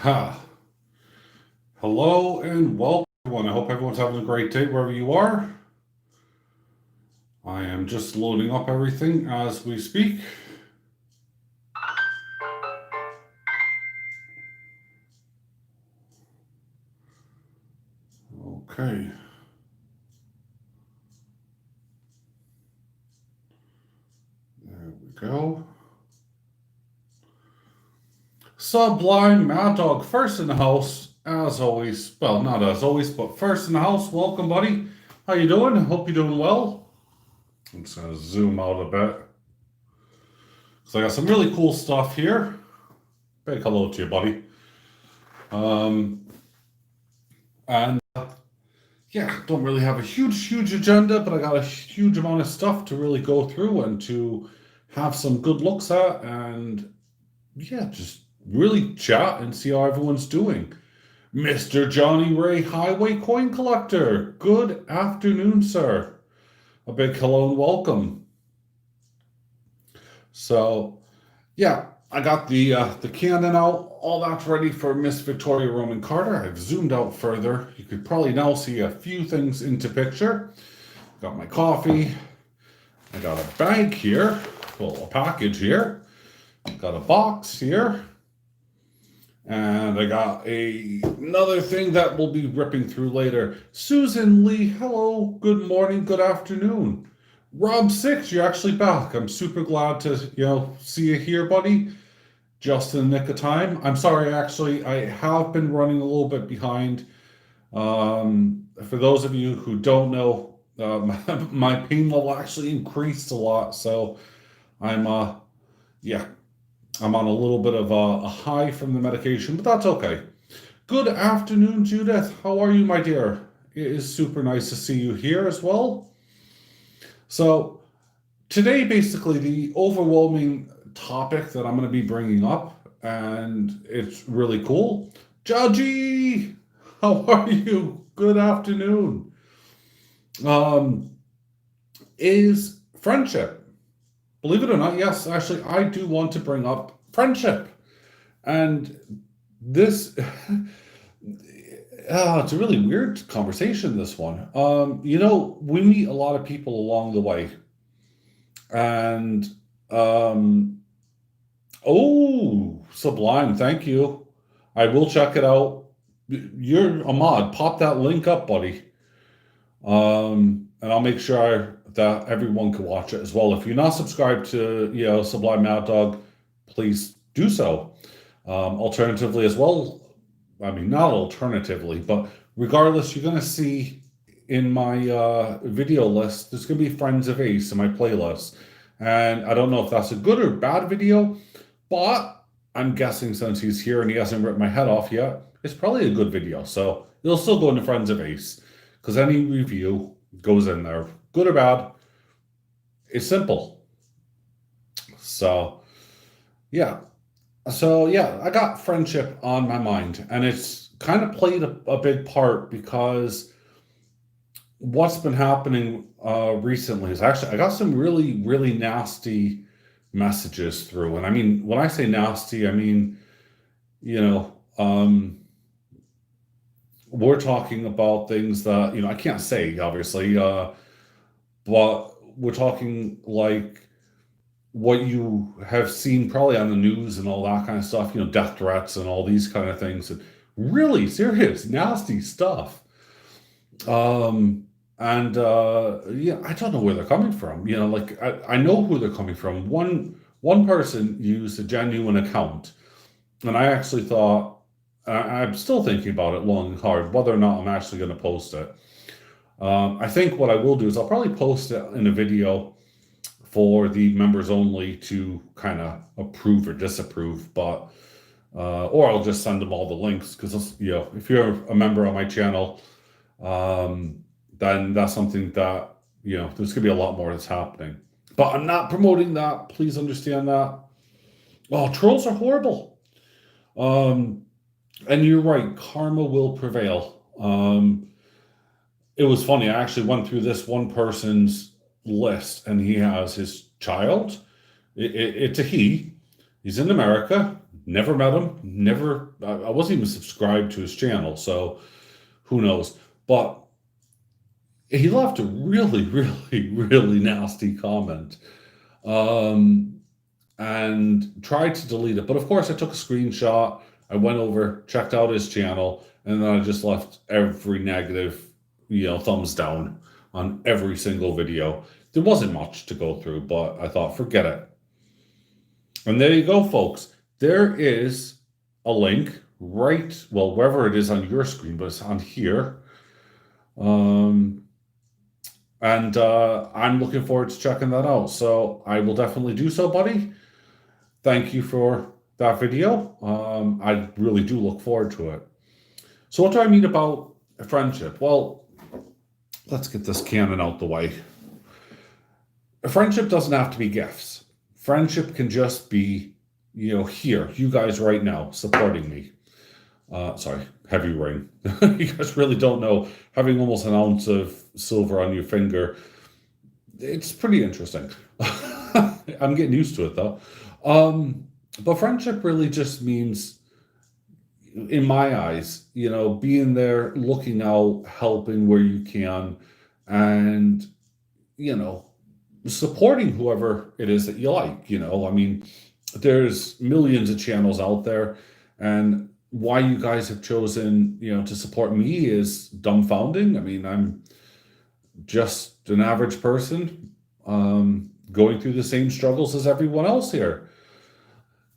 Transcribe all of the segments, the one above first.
Ha. Hello and welcome, everyone. I hope everyone's having a great day wherever you are. I am just loading up everything as we speak. Okay. There we go. Sublime Mad Dog first in the house, as always. Well, not as always, but first in the house. Welcome, buddy. How you doing? Hope you're doing well. I'm just gonna zoom out a bit. So I got some really cool stuff here. Big hello to you, buddy. And yeah, don't really have a huge agenda, but I got a huge amount of stuff to really go through and to have some good looks at, and yeah, just really chat and see how everyone's doing. Mr. Johnny Ray Highway Coin Collector, good afternoon, sir. A big hello and welcome. So, yeah, I got the cannon out, all that's ready for Miss Victoria Roman Carter. I've zoomed out further. You could probably now see a few things into picture. Got my coffee. I got a bag here, well, a package here. Got a box here. And I got another thing that we'll be ripping through later. Susan Lee, hello, good morning, good afternoon. Rob Six, you're actually back. I'm super glad to, see you here, buddy. Just in the nick of time. I'm sorry, actually, I have been running a little bit behind. For those of you who don't know, my pain level actually increased a lot, so I'm on a little bit of a high from the medication, but that's okay. Good afternoon, Judith. How are you, my dear? It is super nice to see you here as well. So today, basically, the overwhelming topic that I'm going to be bringing up, and it's really cool. Judgy, how are you? Good afternoon. Is friendship. Believe it or not, yes, actually, I do want to bring up friendship. And this, it's a really weird conversation, this one. We meet a lot of people along the way. And, oh, Sublime, thank you. I will check it out. You're a mod. Pop that link up, buddy. And I'll make sure that everyone can watch it as well. If you're not subscribed to, Sublime Mad Dog, please do so. Alternatively as well, I mean, not alternatively, but regardless, you're going to see in my video list, there's going to be Friends of Ace in my playlist. And I don't know if that's a good or bad video, but I'm guessing since he's here and he hasn't ripped my head off yet, it's probably a good video. So it'll still go into Friends of Ace, because any review goes in there, good or bad. It's simple. So, yeah. I got friendship on my mind, and it's kind of played a big part because what's been happening recently is actually I got some really nasty messages through. And I mean, when I say nasty, I mean, we're talking about things that, I can't say, obviously, but we're talking like what you have seen probably on the news and all that kind of stuff, death threats and all these kind of things, and really serious, nasty stuff. I don't know where they're coming from. I know who they're coming from. One person used a genuine account, and I actually thought, I'm still thinking about it long and hard, whether or not I'm actually going to post it. I think what I will do is I'll probably post it in a video for the members only to kind of approve or disapprove, but or I'll just send them all the links, because if you're a member on my channel, then that's something that there's gonna be a lot more that's happening. But I'm not promoting that. Please understand that. Oh, trolls are horrible. And you're right, karma will prevail. It was funny. I actually went through this one person's list, and he has his child. It's a he, He's in America. Never met him. Never. I wasn't even subscribed to his channel, so who knows? But he left a really, really, really nasty comment, and tried to delete it. But of course, I took a screenshot. I went over, checked out his channel, and then I just left every negative, thumbs down on every single video. There wasn't much to go through, but I thought, forget it. And there you go, folks. There is a link right, well, wherever it is on your screen, but it's on here. And I'm looking forward to checking that out. So I will definitely do so, buddy. Thank you for that video. I really do look forward to it. So what do I mean about a friendship? Well, let's get this canon out the way. A friendship doesn't have to be gifts. Friendship can just be, here, you guys right now supporting me. Sorry, heavy rain. You guys really don't know. Having almost an ounce of silver on your finger, it's pretty interesting. I'm getting used to it though. But friendship really just means, in my eyes, being there, looking out, helping where you can, and, supporting whoever it is that you like. I mean, there's millions of channels out there, and why you guys have chosen, to support me is dumbfounding. I mean, I'm just an average person, going through the same struggles as everyone else here.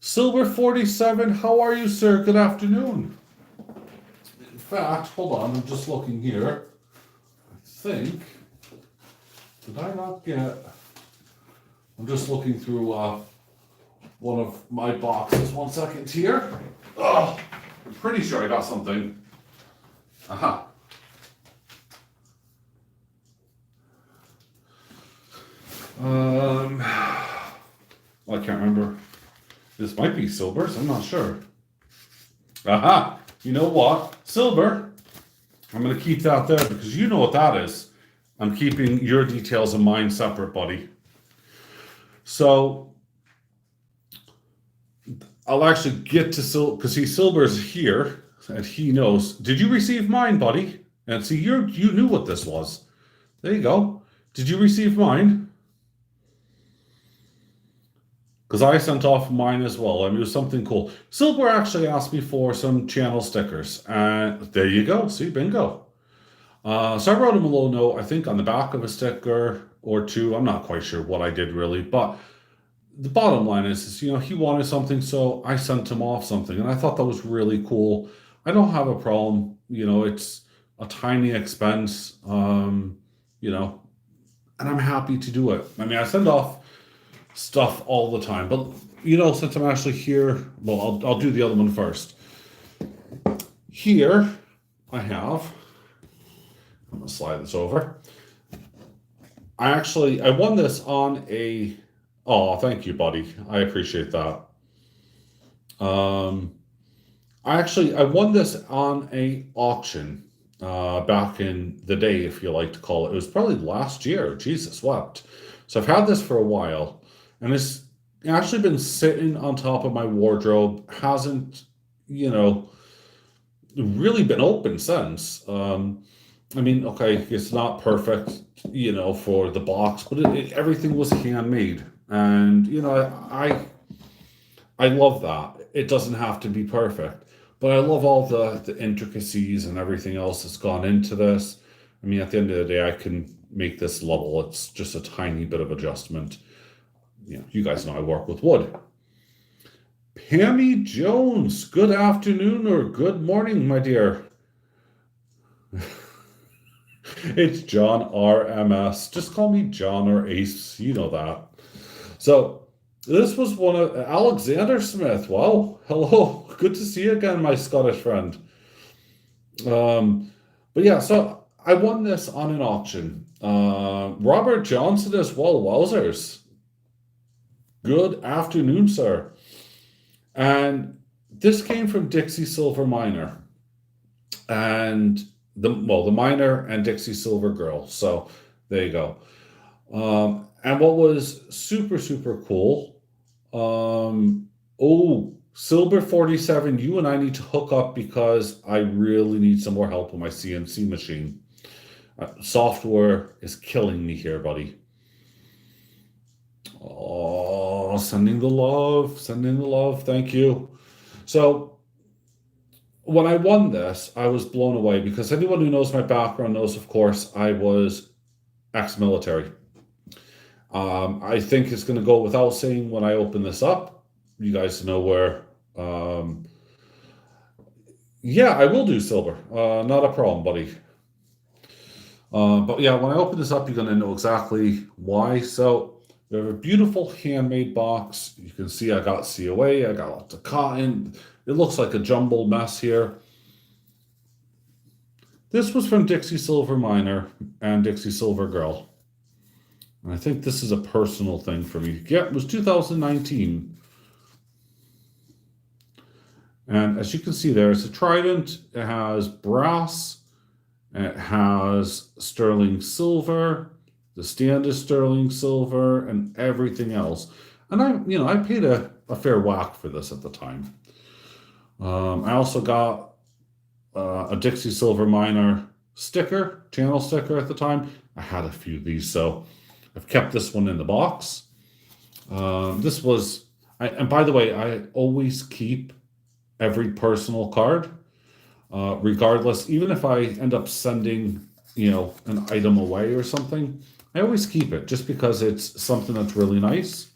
Silver 47, how are you, sir? Good afternoon. In fact, hold on, I'm just looking here. I think, did I not get, I'm just looking through one of my boxes. 1 second here. Oh, I'm pretty sure I got something. Aha. Well, I can't remember. This might be silvers, I'm not sure. Aha! You know what? Silver. I'm going to keep that there because you know what that is. I'm keeping your details and mine separate, buddy. So, I'll actually get to silver, because silver's here, and he knows. Did you receive mine, buddy? And see, you knew what this was. There you go. Did you receive mine? Because I sent off mine as well. I mean, it was something cool. Silver actually asked me for some channel stickers. And there you go. See, bingo. So I wrote him a little note, I think on the back of a sticker or two. I'm not quite sure what I did really. But the bottom line is he wanted something, so I sent him off something. And I thought that was really cool. I don't have a problem. It's a tiny expense, and I'm happy to do it. I mean, I send off stuff all the time, but since I'm actually here, well, I'll do the other one first. Here I have, I'm gonna slide this over. I won this on a, oh, thank you, buddy, I appreciate that. I won this on a auction back in the day, if you like to call it. It was probably last year. Jesus wept. So I've had this for a while. And it's actually been sitting on top of my wardrobe, hasn't, really been open since. I mean, okay, it's not perfect, for the box, but everything was handmade. And, I love that. It doesn't have to be perfect, but I love all the intricacies and everything else that's gone into this. I mean, at the end of the day, I can make this level. It's just a tiny bit of adjustment. You guys know I work with wood. Pammy Jones, good afternoon or good morning, my dear. It's John RMS. Just call me John or Ace. You know that. So this was one of Alexander Smith. Wow. Hello. Good to see you again, my Scottish friend. But yeah, so I won this on an auction. Robert Johnson as well. Wowzers. Good afternoon, sir. And this came from Dixie Silver Miner. And the miner and Dixie Silver Girl. So there you go. And what was super, super cool, Oh, Silver 47, you and I need to hook up because I really need some more help with my CNC machine. Software is killing me here, buddy. Oh, sending the love, sending the love. Thank you. So when I won this, I was blown away because anyone who knows my background knows, of course, I was ex-military. I think it's going to go without saying when I open this up. You guys know where. Um, yeah, I will do silver. Not a problem, buddy. But yeah, when I open this up, you're going to know exactly why. So we have a beautiful handmade box. You can see I got COA, I got lots of cotton. It looks like a jumbled mess here. This was from Dixie Silver Miner and Dixie Silver Girl. And I think this is a personal thing for me. Yeah, it was 2019. And as you can see there, it's a trident. It has brass. It has sterling silver. The stand is sterling silver and everything else. And I paid a fair whack for this at the time. I also got a Dixie Silver Miner sticker, channel sticker at the time. I had a few of these, so I've kept this one in the box. This was, and by the way, I always keep every personal card, regardless, even if I end up sending, an item away or something, I always keep it just because it's something that's really nice.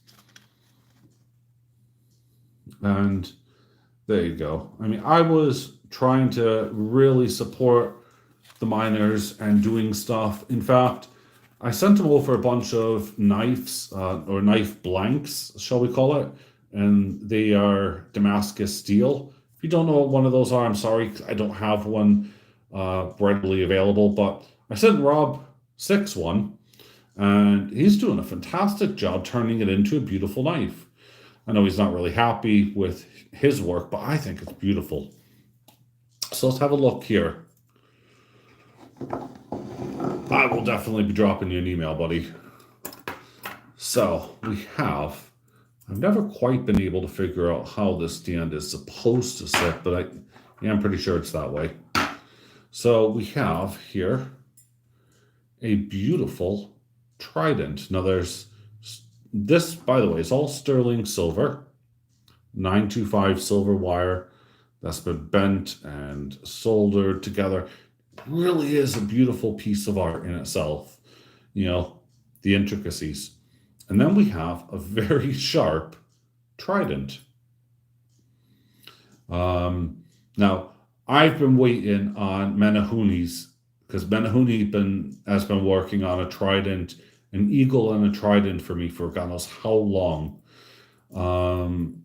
And there you go. I mean, I was trying to really support the miners and doing stuff. In fact, I sent them over a bunch of knives, or knife blanks, shall we call it, and they are Damascus steel. If you don't know what one of those are, I'm sorry, I don't have one readily available, but I sent Rob 6 one, and he's doing a fantastic job turning it into a beautiful knife. I know he's not really happy with his work, but I think it's beautiful. So let's have a look here. I will definitely be dropping you an email, buddy. So I've never quite been able to figure out how this stand is supposed to sit, but I'm pretty sure it's that way. So we have here a beautiful trident. Now this, by the way, is all sterling silver, 925 silver wire that's been bent and soldered together. It really is a beautiful piece of art in itself, the intricacies. And then we have a very sharp trident. Now, I've been waiting on Menahuni's, because Menahuni has been working on a trident, an eagle and a trident for me for God knows how long.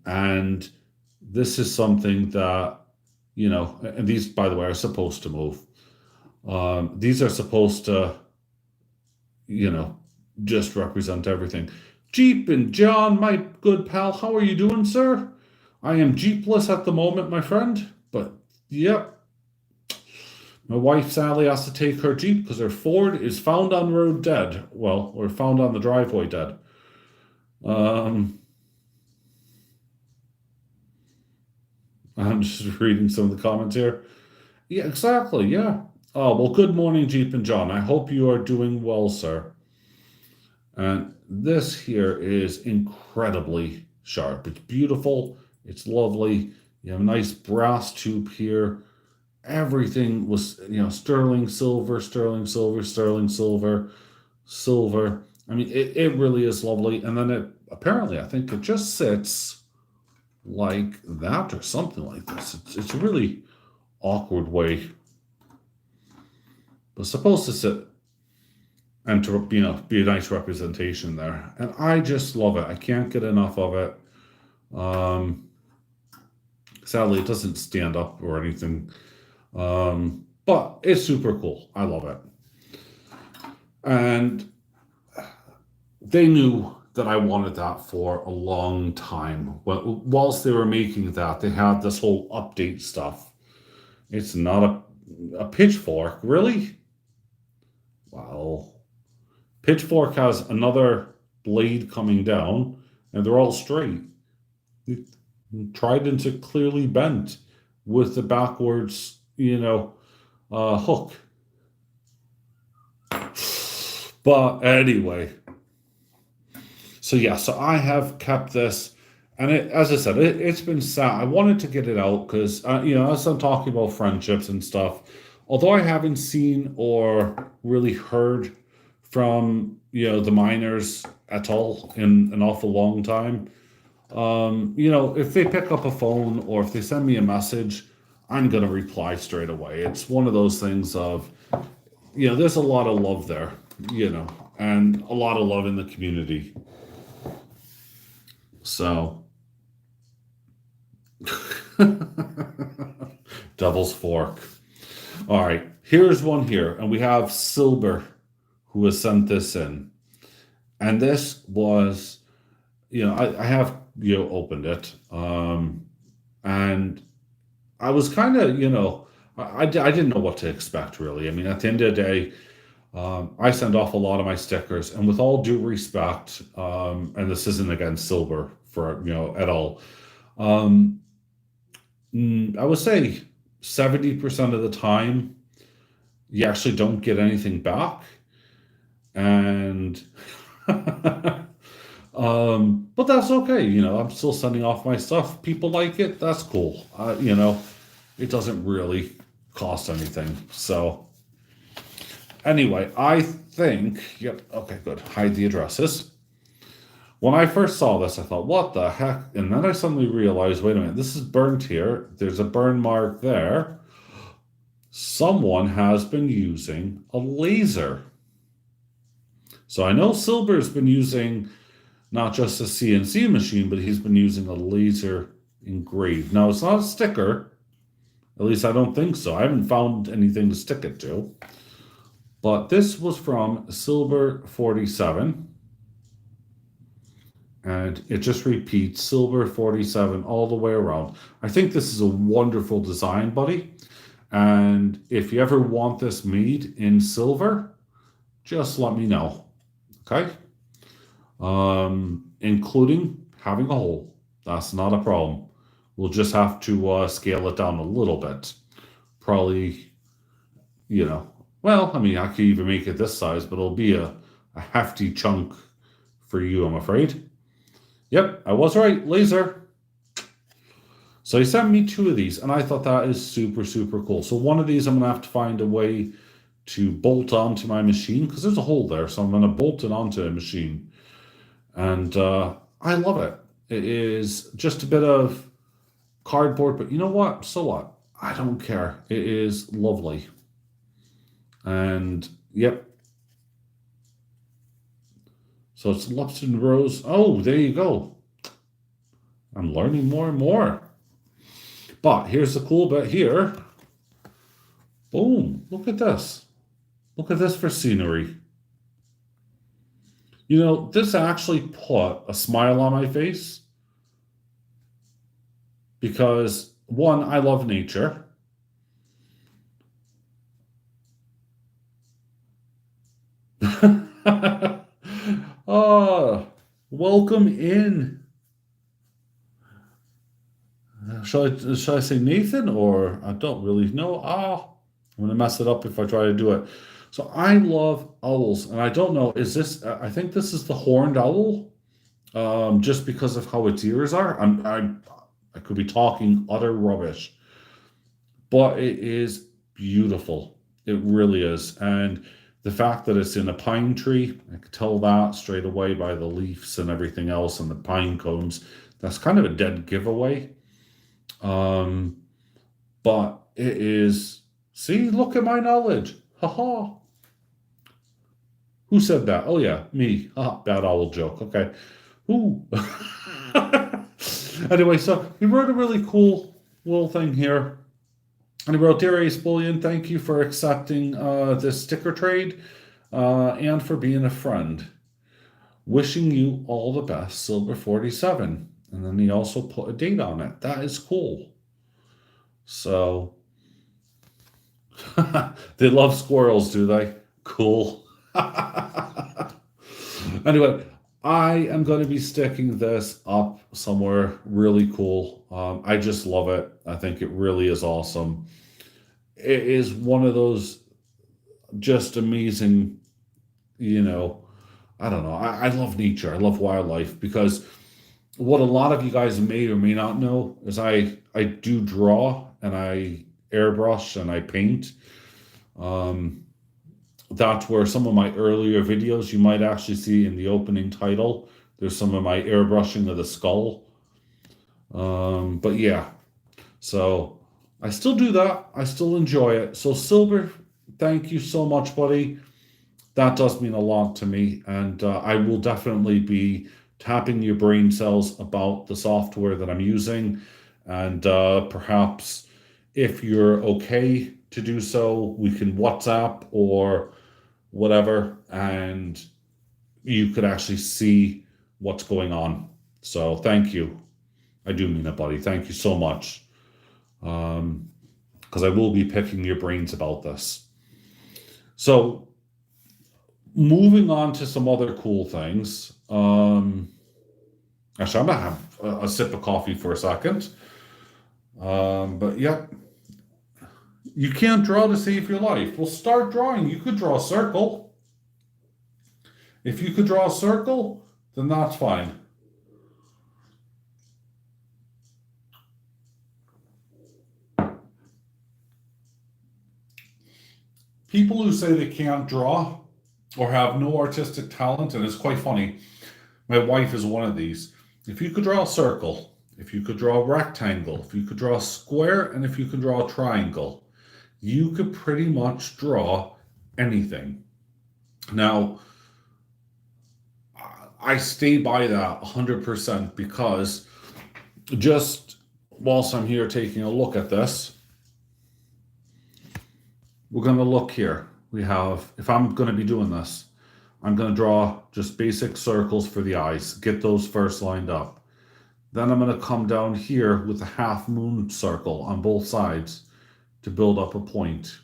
And this is something that, and these, by the way, are supposed to move. These are supposed to, just represent everything. Jeep and John, my good pal, how are you doing, sir? I am Jeepless at the moment, my friend, but yep. My wife sadly has to take her Jeep because her Ford is found on the road dead. Well, or found on the driveway dead. I'm just reading some of the comments here. Yeah, exactly, yeah. Oh, well, good morning, Jeep and John. I hope you are doing well, sir. And this here is incredibly sharp. It's beautiful. It's lovely. You have a nice brass tube here. Everything was, sterling silver, sterling silver, sterling silver, silver. I mean, it really is lovely. And then apparently, I think it just sits like that or something like this. It's a really awkward way. But it's supposed to sit and to, be a nice representation there. And I just love it. I can't get enough of it. Sadly, it doesn't stand up or anything. But it's super cool. I love it. And they knew that I wanted that for a long time. Whilst they were making that, they had this whole update stuff. It's not a pitchfork, really? Wow. Pitchfork has another blade coming down, and they're all straight. Tridents are clearly bent with the backwards, hook. But anyway, so yeah, so I have kept this, and as I said, it's been sat. I wanted to get it out because, as I'm talking about friendships and stuff, although I haven't seen or really heard from, the miners at all in an awful long time, if they pick up a phone or if they send me a message, I'm going to reply straight away. It's one of those things of, there's a lot of love there, and a lot of love in the community. So, Devil's Fork. All right, here's one here, and we have Silver who has sent this in. And this was, I have, opened it. And I was kind of, I didn't know what to expect, really. I mean, at the end of the day, I send off a lot of my stickers, and with all due respect, and this isn't against Silver for, at all, I would say 70% of the time, you actually don't get anything back. And, but that's okay. I'm still sending off my stuff. People like it. That's cool. It doesn't really cost anything. So anyway, I think, yep. Okay, good. Hide the addresses. When I first saw this, I thought, what the heck? And then I suddenly realized, wait a minute, this is burnt here. There's a burn mark there. Someone has been using a laser. So I know Silver's been using not just a CNC machine, but he's been using a laser engraved. Now, it's not a sticker. At least I don't think so. I haven't found anything to stick it to. But this was from Silver 47. And it just repeats Silver 47 all the way around. I think this is a wonderful design, buddy. And if you ever want this made in silver, just let me know. Okay? Including having a hole. That's not a problem. We'll just have to scale it down a little bit. Probably, well, I mean, I could even make it this size, but it'll be a hefty chunk for you, I'm afraid. Yep, I was right. Laser. So he sent me 2 of these, and I thought that is super, super cool. So one of these I'm going to have to find a way to bolt onto my machine, because there's a hole there, so I'm going to bolt it onto a machine. And I love it. It is just a bit of cardboard, but you know what? So what? I don't care. It is lovely. And, yep. So it's Lupton Rose. Oh, there you go. I'm learning more and more. But here's the cool bit here. Boom. Look at this. Look at this for scenery. This actually put a smile on my face. Because, one, I love nature. Welcome in. Shall I say Nathan, or I don't really know. I'm gonna mess it up if I try to do it. So I love owls, and I don't know. Is this? I think this is the horned owl, just because of how its ears are. I could be talking utter rubbish, but it is beautiful. It really is, and the fact that it's in a pine tree, I could tell that straight away by the leaves and everything else and the pine cones. That's kind of a dead giveaway. But it is, see, look at my knowledge. Ha. Who said that? Oh yeah, me. Bad owl joke. Okay. Ooh. Anyway, so he wrote a really cool little thing here. And he wrote, "Dear ACEBULLION, thank you for accepting this sticker trade and for being a friend. Wishing you all the best, Silver 47. And then he also put a date on it. That is cool. So, they love squirrels, do they? Cool. Anyway, I am going to be sticking this up somewhere really cool. I just love it. I think it really is awesome. It is one of those just amazing, you know, I don't know. I love nature. I love wildlife because what a lot of you guys may or may not know is I do draw and I airbrush and I paint. Um, that's where some of my earlier videos you might actually see in the opening title. There's some of my airbrushing of the skull. But yeah, so I still do that. I still enjoy it. So Silver, thank you so much, buddy. That does mean a lot to me, and I will definitely be tapping your brain cells about the software that I'm using, and perhaps if you're okay to do so, we can WhatsApp or whatever, and you could actually see what's going on. So thank you. I do mean it, buddy. Thank you so much. Because I will be picking your brains about this. So moving on to some other cool things. Actually, I'm gonna have a sip of coffee for a second. But yeah, you can't draw to save your life. Well, start drawing. You could draw a circle. If you could draw a circle, then that's fine. People who say they can't draw or have no artistic talent, and it's quite funny. My wife is one of these. If you could draw a circle, if you could draw a rectangle, if you could draw a square, and if you could draw a triangle, you could pretty much draw anything. Now, I stay by that 100% because just whilst I'm here taking a look at this, we're going to look here. We have, if I'm going to be doing this, I'm going to draw just basic circles for the eyes, get those first lined up. Then I'm going to come down here with a half moon circle on both sides to build up a point.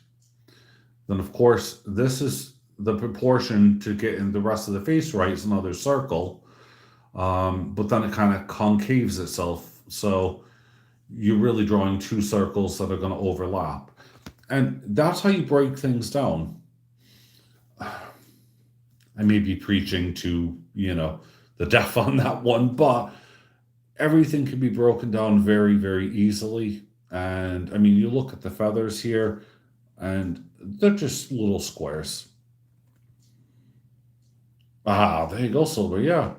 Then, of course, this is the proportion to get in the rest of the face right is another circle, but then it kind of concaves itself. So you're really drawing two circles that are going to overlap. And that's how you break things down. I may be preaching to, the deaf on that one, but everything can be broken down very, very easily. And I mean, you look at the feathers here, and they're just little squares. Ah, there you go, Silver. Yeah.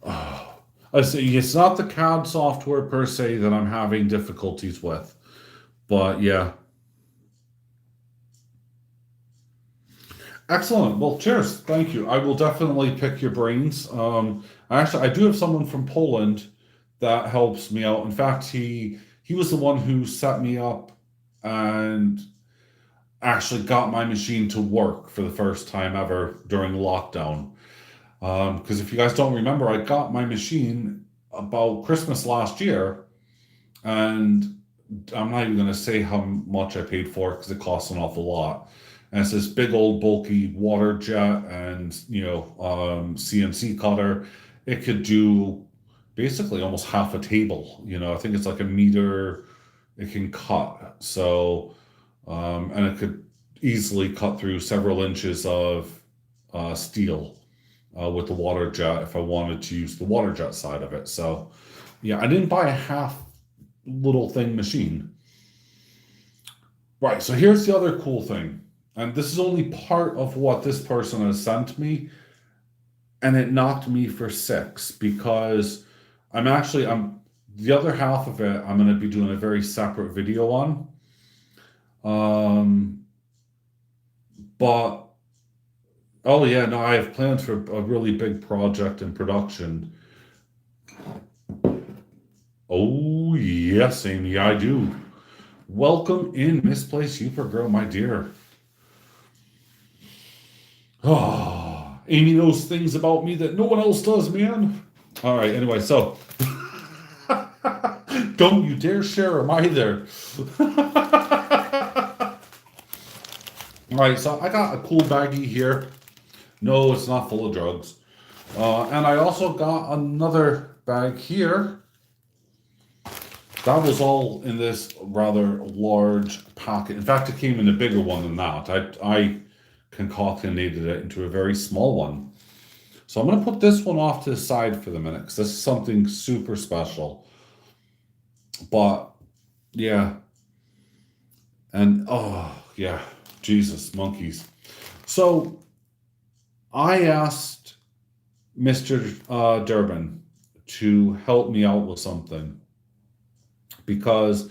Oh, I see. It's not the CAD software per se that I'm having difficulties with, but yeah. Excellent. Well, cheers. Thank you. I will definitely pick your brains. Actually, I do have someone from Poland that helps me out. In fact, he was the one who set me up and actually got my machine to work for the first time ever during lockdown. Because if you guys don't remember, I got my machine about Christmas last year, and I'm not even going to say how much I paid for it because it costs an awful lot. And it's this big old bulky water jet and CNC cutter. It could do basically almost half a table. I think it's like a meter. It can cut. So and it could easily cut through several inches of steel with the water jet if I wanted to use the water jet side of it. So yeah, I didn't buy a half little thing machine. Right, so here's the other cool thing. And this is only part of what this person has sent me. And it knocked me for 6 because I'm the other half of it, I'm going to be doing a very separate video on. But, oh yeah, no, I have plans for a really big project in production. Oh, yes, Amy, I do. Welcome in, Misplaced Supergirl, my dear. Oh, Amy knows things about me that no one else does, man. All right, anyway, so don't you dare share them either. All right, so I got a cool baggie here. No, it's not full of drugs. And I also got another bag here. That was all in this rather large packet. In fact, it came in a bigger one than that. I concatenated it into a very small one. So I'm going to put this one off to the side for the minute because this is something super special. But yeah. And oh, yeah. Jesus, monkeys. So I asked Mr. Durbin to help me out with something because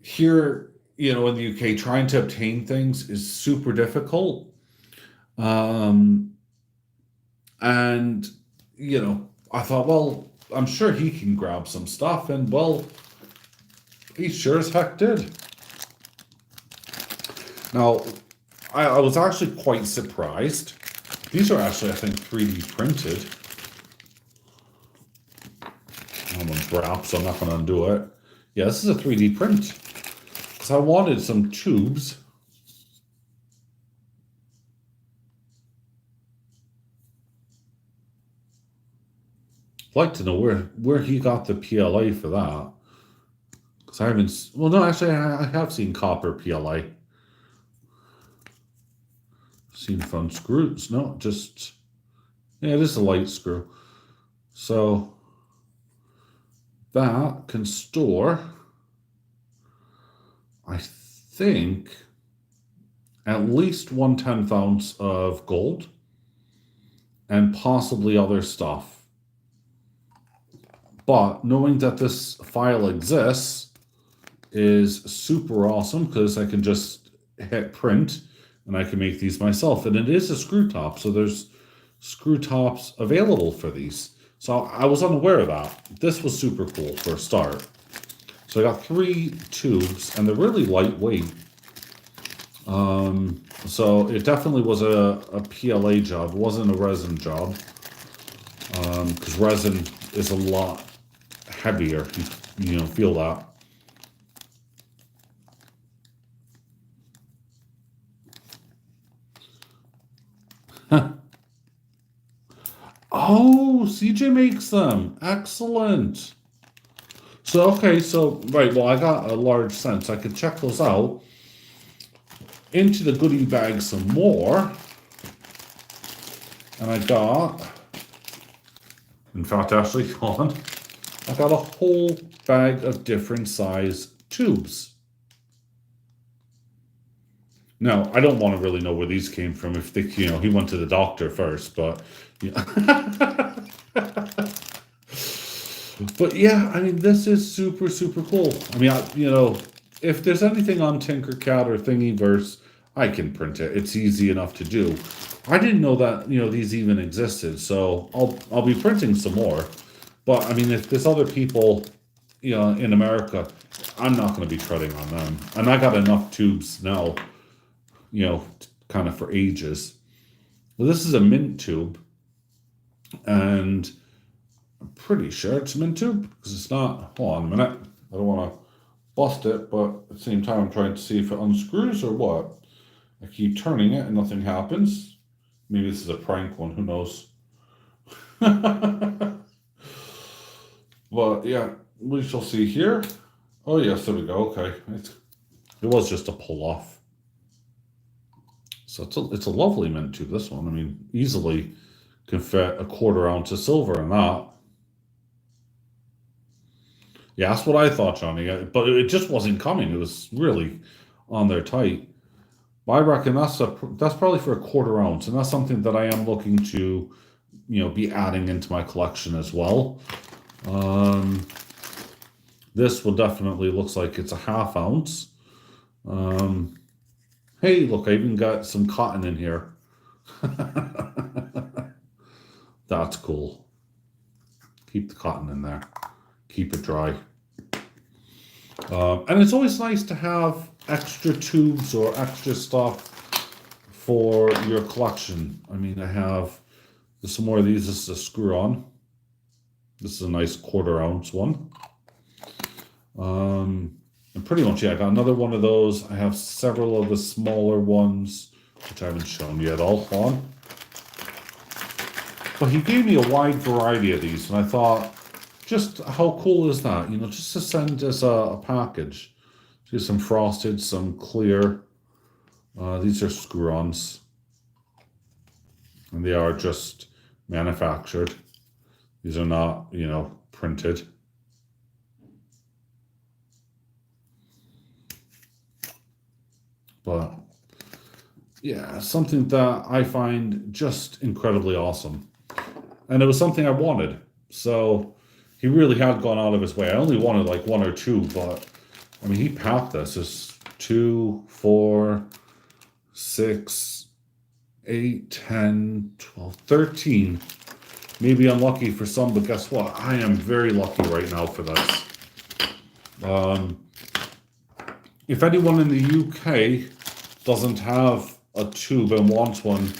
here, you know, in the UK, trying to obtain things is super difficult. And, you know, I thought, well, I'm sure he can grab some stuff. And, well, he sure as heck did. Now, I was actually quite surprised. These are actually, I think, 3D printed. I'm going to wrap, so I'm not going to undo it. Yeah, this is a 3D print. Because I wanted some tubes. I'd like to know where he got the PLA for that. Because I haven't... Well, no, actually, I have seen copper PLA. Seen front screws. No, just... Yeah, it is a light screw. So... that can store, I think, at least 1/10 ounce of gold and possibly other stuff. But knowing that this file exists is super awesome because I can just hit print and I can make these myself. And it is a screw top, so there's screw tops available for these. So I was unaware of that. This was super cool for a start. So I got 3 tubes, and they're really lightweight. So it definitely was a PLA job. It wasn't a resin job. Because resin is a lot heavier. You know, feel that. Oh, CJ makes them. Excellent. So, okay, so, right, well, I got a large sense. I could check those out. Into the goodie bag some more. And I got, in fact, actually, hold on. I got a whole bag of different size tubes. Now, I don't want to really know where these came from. If they, you know, he went to the doctor first, but... Yeah. But yeah, I mean, this is super, super cool. I mean, you know, if there's anything on Tinkercad or Thingiverse, I can print it. It's easy enough to do. I didn't know that, you know, these even existed, so I'll be printing some more. But I mean, if there's other people, you know, in America, I'm not going to be treading on them. And I got enough tubes now, you know, kind of for ages. Well, this is a mint tube. And I'm pretty sure it's a mint tube because it's not. Hold on a minute. I don't want to bust it, but at the same time, I'm trying to see if it unscrews or what. I keep turning it and nothing happens. Maybe this is a prank one. Who knows? But yeah, we shall see here. Oh yes, there we go. Okay, it was just a pull off. So it's a lovely mint tube. This one. I mean, easily can fit a 1/4 ounce of silver in that. Yeah, that's what I thought, Johnny. But it just wasn't coming. It was really on there tight. But I reckon that's probably for a 1/4 ounce, and that's something that I am looking to, you know, be adding into my collection as well. This will definitely looks like it's a 1/2 ounce. Hey, look, I even got some cotton in here. That's cool. Keep the cotton in there. Keep it dry. And it's always nice to have extra tubes or extra stuff for your collection. I mean, I have some more of these. This is a screw-on. This is a nice 1/4 ounce one. And pretty much, yeah, I got another one of those. I have several of the smaller ones, which I haven't shown you at all. Hold on. But he gave me a wide variety of these, and I thought, just how cool is that? Just to send as a package. Here's some frosted, some clear. These are screw-ons, and they are just manufactured. These are not, printed. But yeah, something that I find just incredibly awesome. And it was something I wanted. So he really had gone out of his way. I only wanted like one or two, but I mean, he packed this. It's 2, 4, 6, 8, 10, 12, 13. Maybe unlucky for some, but guess what? I am very lucky right now for this. If anyone in the UK doesn't have a tube and wants one,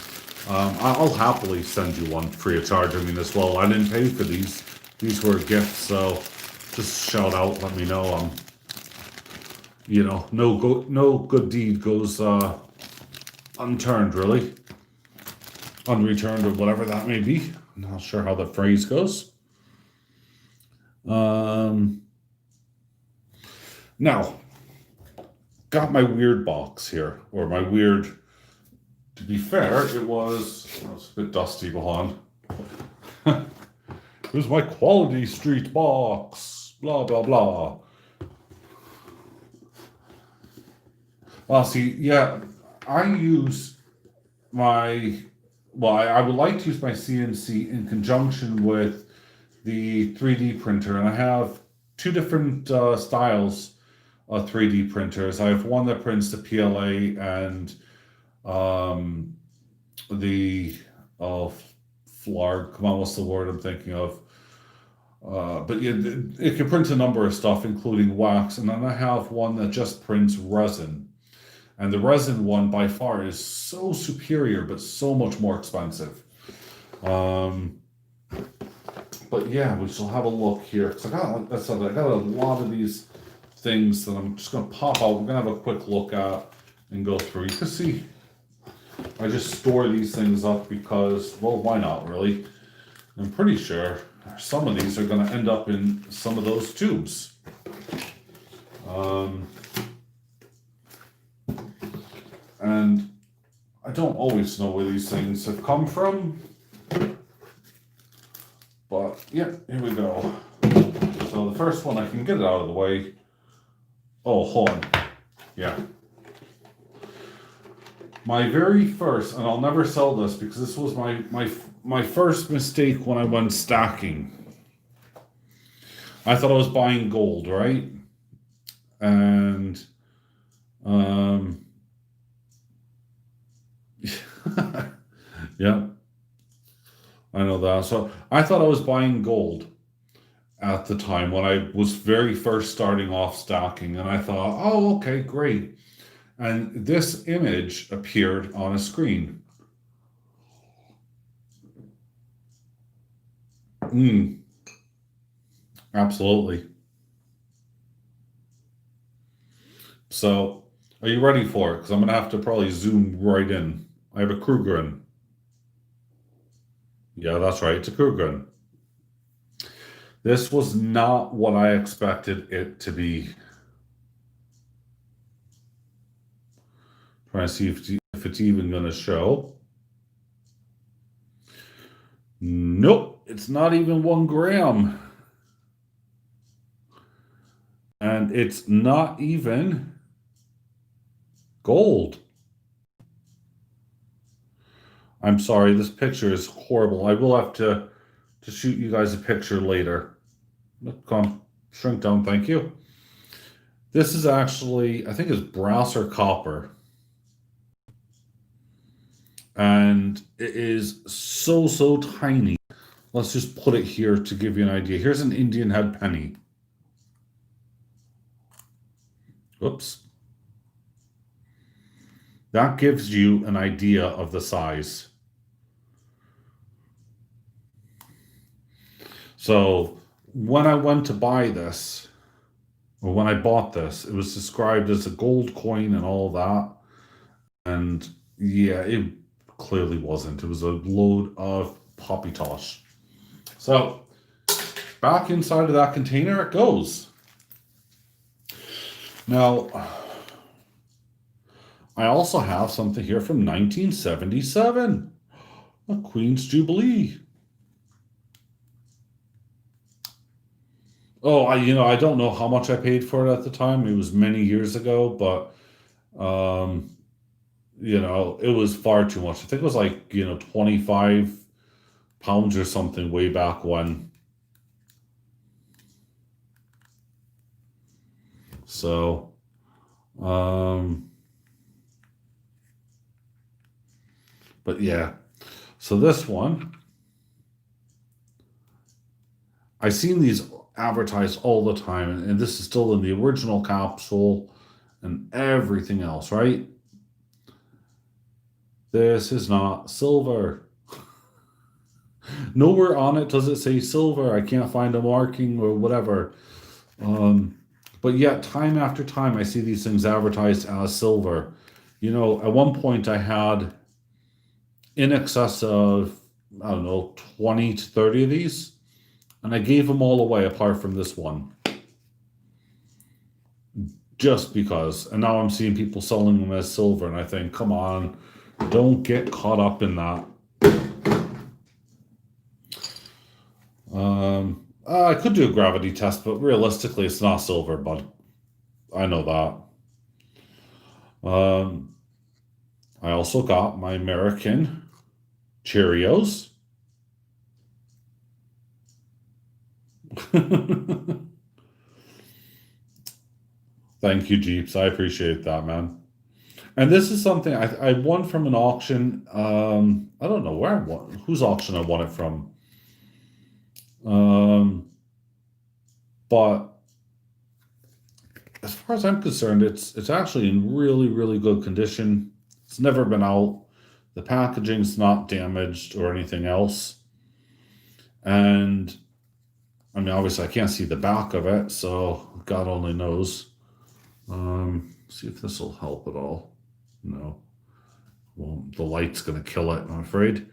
I'll happily send you one free of charge. I mean, as well, I didn't pay for these. These were gifts, so just shout out, let me know. No good deed goes unturned, really. Unreturned, or whatever that may be. I'm not sure how the phrase goes. Now, got my weird box here, or my weird. To be fair, it was a bit dusty behind. Here's my Quality Street box. Blah blah blah. Well, see, yeah, I use my. Well, I would like to use my CNC in conjunction with the 3D printer, and I have two different styles of 3D printers. I have one that prints the PLA and the Flarg. Come on, what's the word I'm thinking of? But yeah, it can print a number of stuff, including wax, and then I have one that just prints resin. And the resin one by far is so superior, but so much more expensive. But yeah, we shall have a look here. Because I got a lot of these things that I'm just going to pop out. We're going to have a quick look at and go through. You can see I just store these things up because, well, why not, really? I'm pretty sure some of these are going to end up in some of those tubes. And I don't always know where these things have come from. But yeah, here we go. So the first one, I can get it out of the way. Oh, hold on. Yeah. My very first, and I'll never sell this because this was my first mistake when I went stacking. I thought I was buying gold, right? And yeah, I know that. So I thought I was buying gold at the time when I was very first starting off stacking, and I thought, oh, okay, great. And this image appeared on a screen. Absolutely. So, are you ready for it? Because I'm going to have to probably zoom right in. I have a Krugerin. Yeah, that's right. It's a Krugerin. This was not what I expected it to be. Trying to see if it's even going to show. Nope, it's not even 1 gram. And it's not even gold. I'm sorry, this picture is horrible. I will have to shoot you guys a picture later. Come, shrink down, thank you. This is actually, I think it's brass or copper. And it is so tiny. Let's just put it here to give you an idea. Here's an Indian head penny. Oops. That gives you an idea of the size. So when I went to buy this, or when I bought this, it was described as a gold coin and all that. And yeah, it clearly wasn't. It was a load of poppy tosh. So back inside of that container it goes. Now, I also have something here from 1977, a Queen's Jubilee. Oh, I don't know how much I paid for it at the time. It was many years ago, but it was far too much. I think it was like, 25 pounds or something way back when. So, but yeah. So this one, I've seen these advertised all the time, and this is still in the original capsule and everything else, right? This is not silver. Nowhere on it does it say silver. I can't find a marking or whatever. But yet, time after time, I see these things advertised as silver. At one point I had in excess of, I don't know, 20 to 30 of these, and I gave them all away apart from this one. Just because. And now I'm seeing people selling them as silver, and I think, come on, don't get caught up in that. I could do a gravity test, but realistically, it's not silver, but I know that. I also got my American Cheerios. Thank you, Jeeps. I appreciate that, man. And this is something I won from an auction. I don't know where I won, whose auction I won it from. But as far as I'm concerned, it's actually in really, really good condition. It's never been out. The packaging's not damaged or anything else. And I mean, obviously I can't see the back of it, so God only knows. See if this will help at all. No. Well, the light's going to kill it, I'm afraid.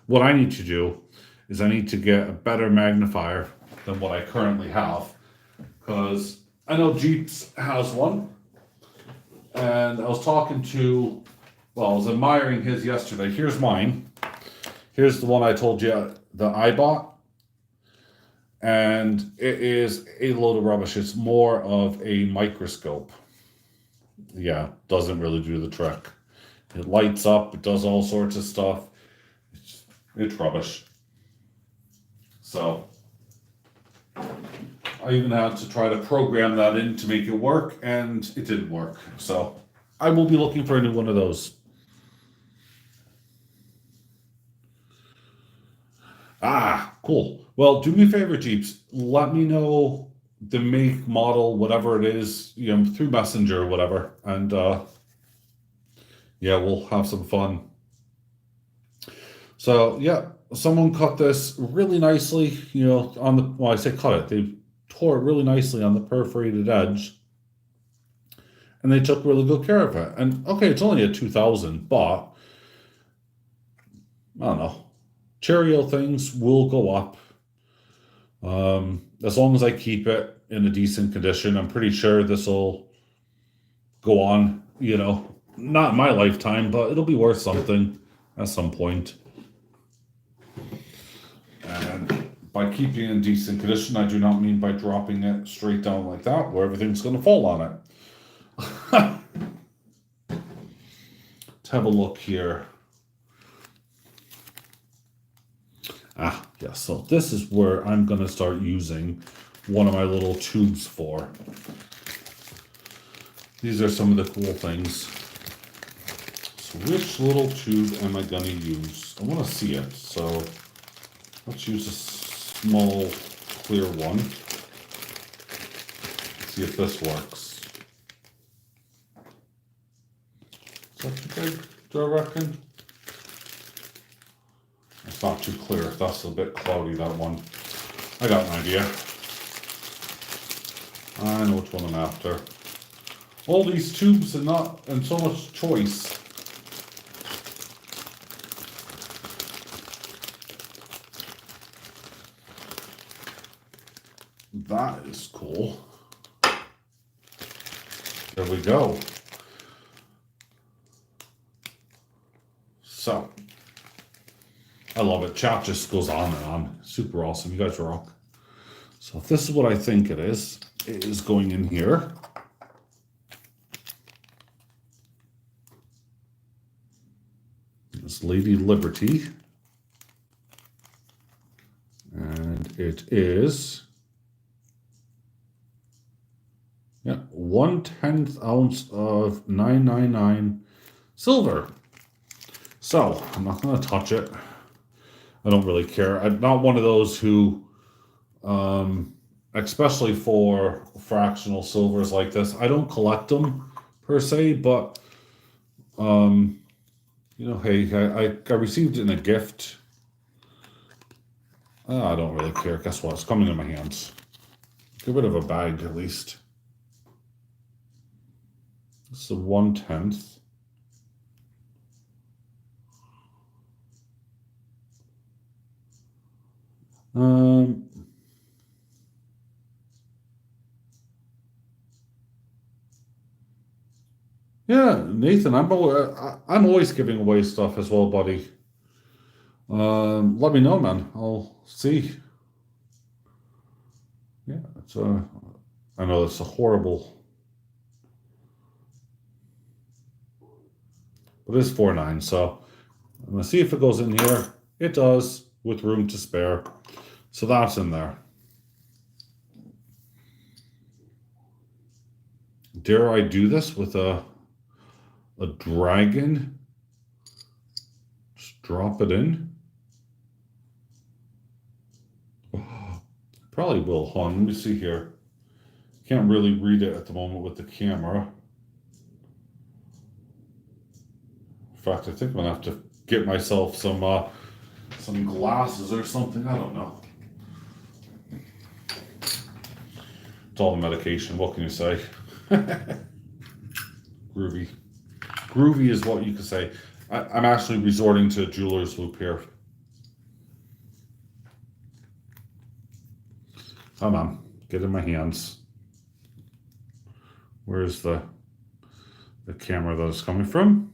What I need to do is I need to get a better magnifier than what I currently have, because I know Jeeps has one, and I was I was admiring his yesterday. Here's mine. Here's the one I told you that I bought, and it is a load of rubbish. It's more of a microscope. Yeah, doesn't really do the trick. It lights up, it does all sorts of stuff. It's rubbish. So I even had to try to program that in to make it work, and it didn't work. So I will be looking for a new one of those. Cool. Well, do me a favor, Jeeps. Let me know the make, model, whatever it is, through Messenger or whatever. And yeah, we'll have some fun. So yeah, someone cut this really nicely, I say cut it. They tore it really nicely on the perforated edge. And they took really good care of it. And okay, it's only a 2000, but I don't know. Cheerio things will go up. As long as I keep it in a decent condition, I'm pretty sure this will go on, not in my lifetime, but it'll be worth something at some point. And by keeping it in decent condition, I do not mean by dropping it straight down like that, where everything's going to fall on it. Let's have a look here. Yeah, so this is where I'm going to start using one of my little tubes for. These are some of the cool things. So which little tube am I going to use? I want to see it, so let's use a small clear one. See if this works. Is that too big, do I reckon? It's not too clear. That's a bit cloudy, that one. I got an idea. I know which one I'm after. All these tubes and so much choice. that is cool. There we go. So, I love it. Chat just goes on and on. Super awesome. You guys rock. So this is what I think it is. It is going in here. It's Lady Liberty. And it is 1/10 ounce of 999 silver. So I'm not going to touch it. I don't really care. I'm not one of those who, especially for fractional silvers like this, I don't collect them per se, but you know, hey, I received it in a gift. I don't really care. Guess what? It's coming in my hands. Get rid of a bag at least. This is a 1/10. Yeah, Nathan, I'm always giving away stuff as well, buddy. Let me know, man. I'll see. Yeah, it's I know it's a horrible, but it's 4.9. So I'm gonna see if it goes in here. It does, with room to spare. So that's in there. Dare I do this with a dragon? Just drop it in. Probably will, hold on, let me see here. Can't really read it at the moment with the camera. In fact, I think I'm gonna have to get myself some glasses or something, I don't know. It's all the medication, what can you say? Groovy. Groovy is what you could say. I'm actually resorting to a jeweler's loop here. Come on, get in my hands. Where's the camera that it's coming from?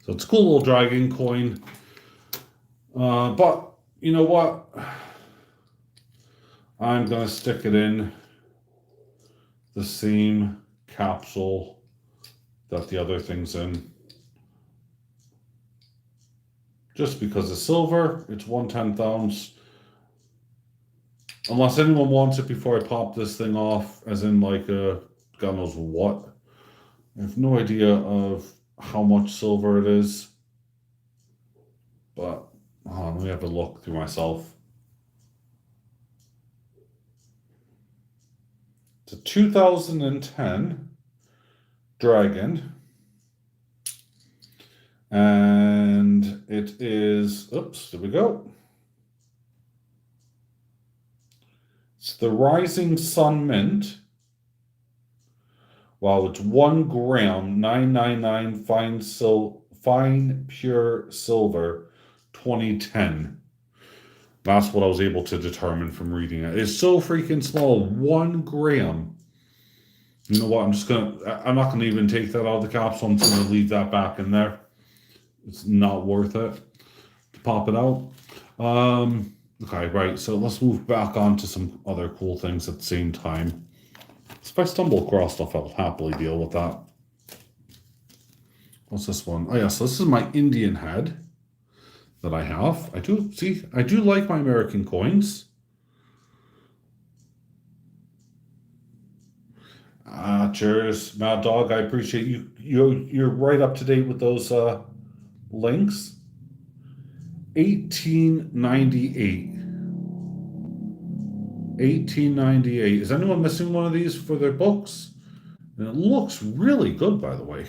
So it's a cool little dragon coin. But you know what? I'm going to stick it in the same capsule that the other thing's in. Just because it's silver, it's 1/10 ounce. Unless anyone wants it before I pop this thing off, as in like a God knows what. I have no idea of how much silver it is. But let me have a look through myself. It's a 2010 Dragon. And it is, oops, there we go. It's the Rising Sun Mint. Wow, it's 1 gram, 999 fine pure silver, 2010. That's what I was able to determine from reading it. It's so freaking small, 1 gram. You know what? I'm not gonna even take that out of the capsule. I'm just gonna leave that back in there. It's not worth it to pop it out. Okay, right. So let's move back on to some other cool things at the same time. So if I stumble across stuff, I'll happily deal with that. What's this one? Oh yeah, so this is my Indian head that I have. I do like my American coins. Cheers, Mad Dog. I appreciate you. You're right up to date with those links. 1898. 1898. Is anyone missing one of these for their books? And it looks really good, by the way.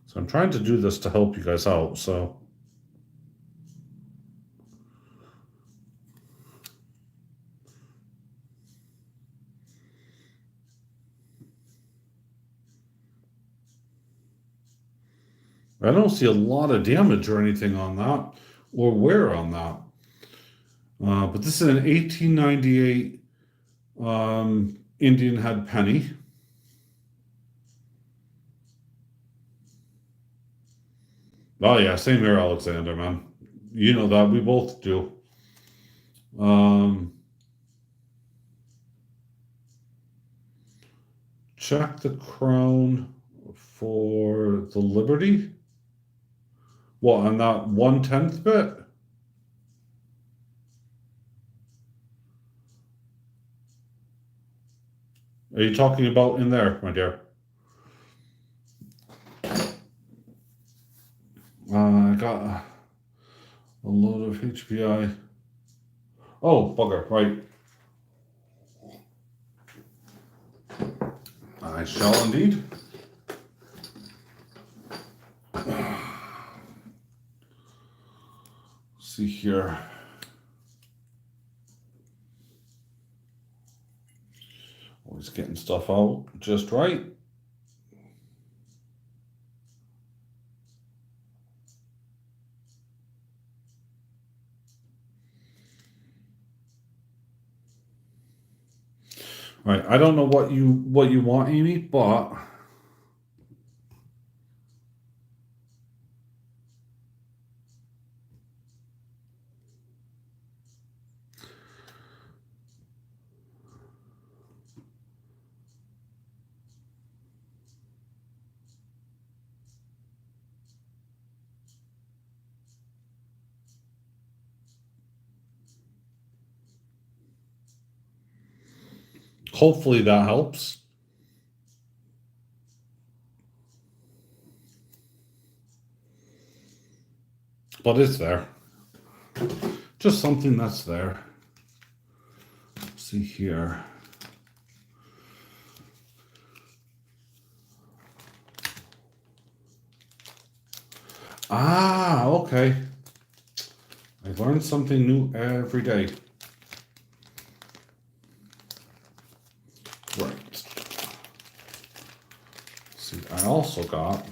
So I'm trying to do this to help you guys out. So I don't see a lot of damage or anything on that, or wear on that. But this is an 1898 Indian head penny. Oh yeah, same here, Alexander, man. You know that, we both do. Check the crown for the Liberty. What, on that 1/10 bit? Are you talking about in there, my dear? I got a load of HPI. Oh, bugger, right. I shall indeed. See here. Always getting stuff out just right. All right, I don't know what you want, Amy, but hopefully that helps. But it's there. Just something that's there. Let's see here. Ah, okay. I learn something new every day. Right. See, I also got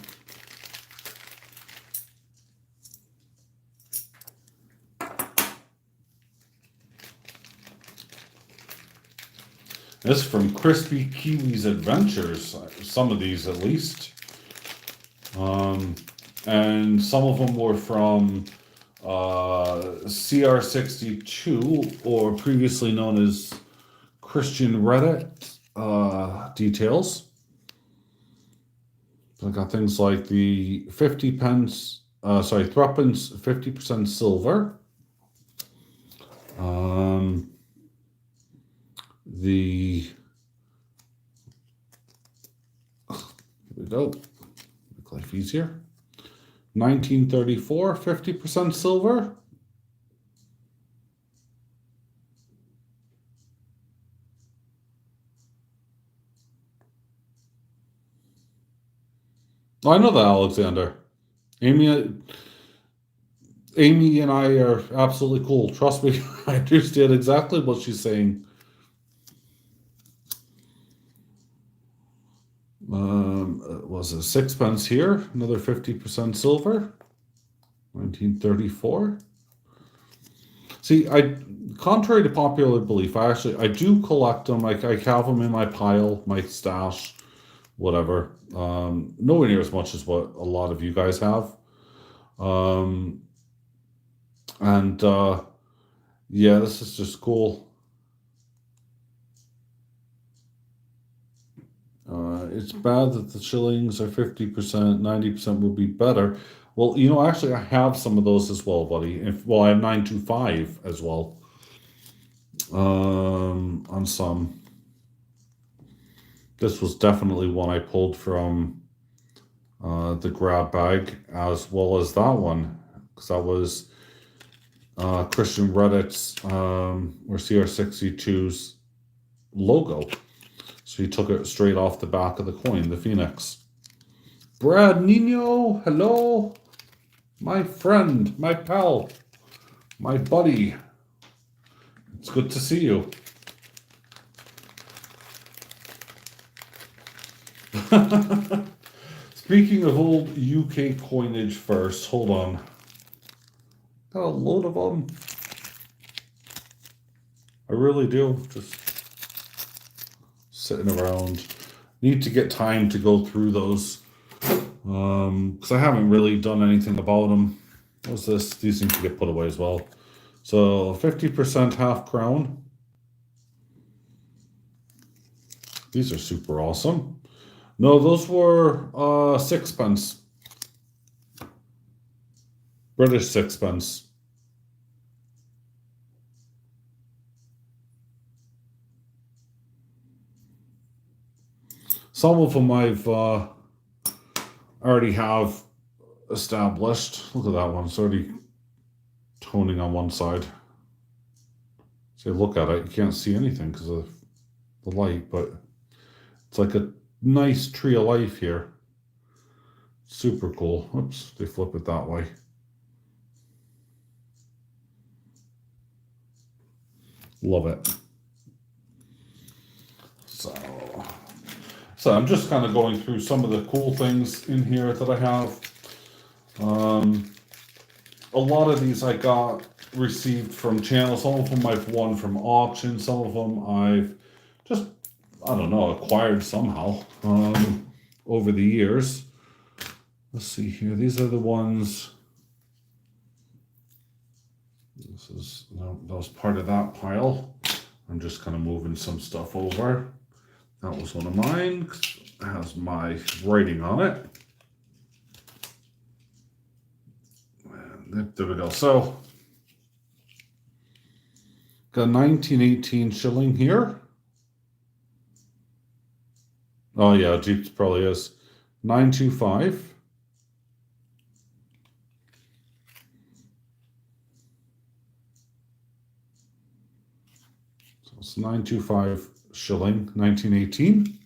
this from Crispy Kiwi's Adventures, some of these at least. And some of them were from CR62, or previously known as Christian Reddit details. So I got things like the 50 pence, threepence 50% silver. Here we go. Make life easier. 1934, 50% silver. I know that, Alexander. Amy and I are absolutely cool. Trust me, I understand exactly what she's saying. Was a sixpence here, another 50% silver, 1934. See, contrary to popular belief, I do collect them. I have them in my pile, my stash, whatever. Nowhere near as much as what a lot of you guys have. Yeah, this is just cool. It's bad that the shillings are 50%, 90% would be better. Well, actually, I have some of those as well, buddy. I have 925 as well. On some. This was definitely one I pulled from the grab bag, as well as that one, because that was Christian Reddit's or CR62's logo. So he took it straight off the back of the coin, the Phoenix. Brad Nino, hello. My friend, my pal, my buddy. It's good to see you. Speaking of old UK coinage first, hold on. Got a load of them. I really do. Just sitting around. Need to get time to go through those. Because I haven't really done anything about them. What's this? These need to get put away as well. So 50% half crown. These are super awesome. No, those were sixpence. British sixpence. Some of them I've already have established. Look at that one. It's already toning on one side. So look at it. You can't see anything because of the light, but it's like a nice tree of life here. Super cool. Oops, they flip it that way. Love it. So I'm just kind of going through some of the cool things in here that I have. A lot of these I got received from channels. Some of them I've won from auction. Some of them I've just, I don't know, acquired somehow over the years. Let's see here. These are the ones. That was part of that pile. I'm just kind of moving some stuff over. That was one of mine. It has my writing on it. And there we go. So, got a 1918 shilling here. Oh yeah, Jeeps probably is. 925. So it's 925 shilling, 1918.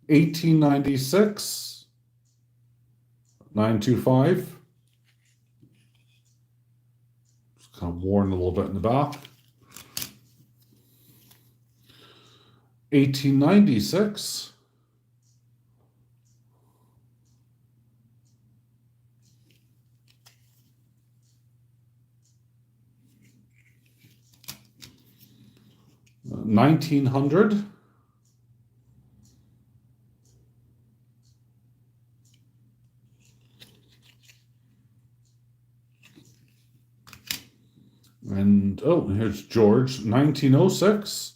$18.96, 925. It's kind of worn a little bit in the back. $18.96. $1900. And oh, here's George, 1906.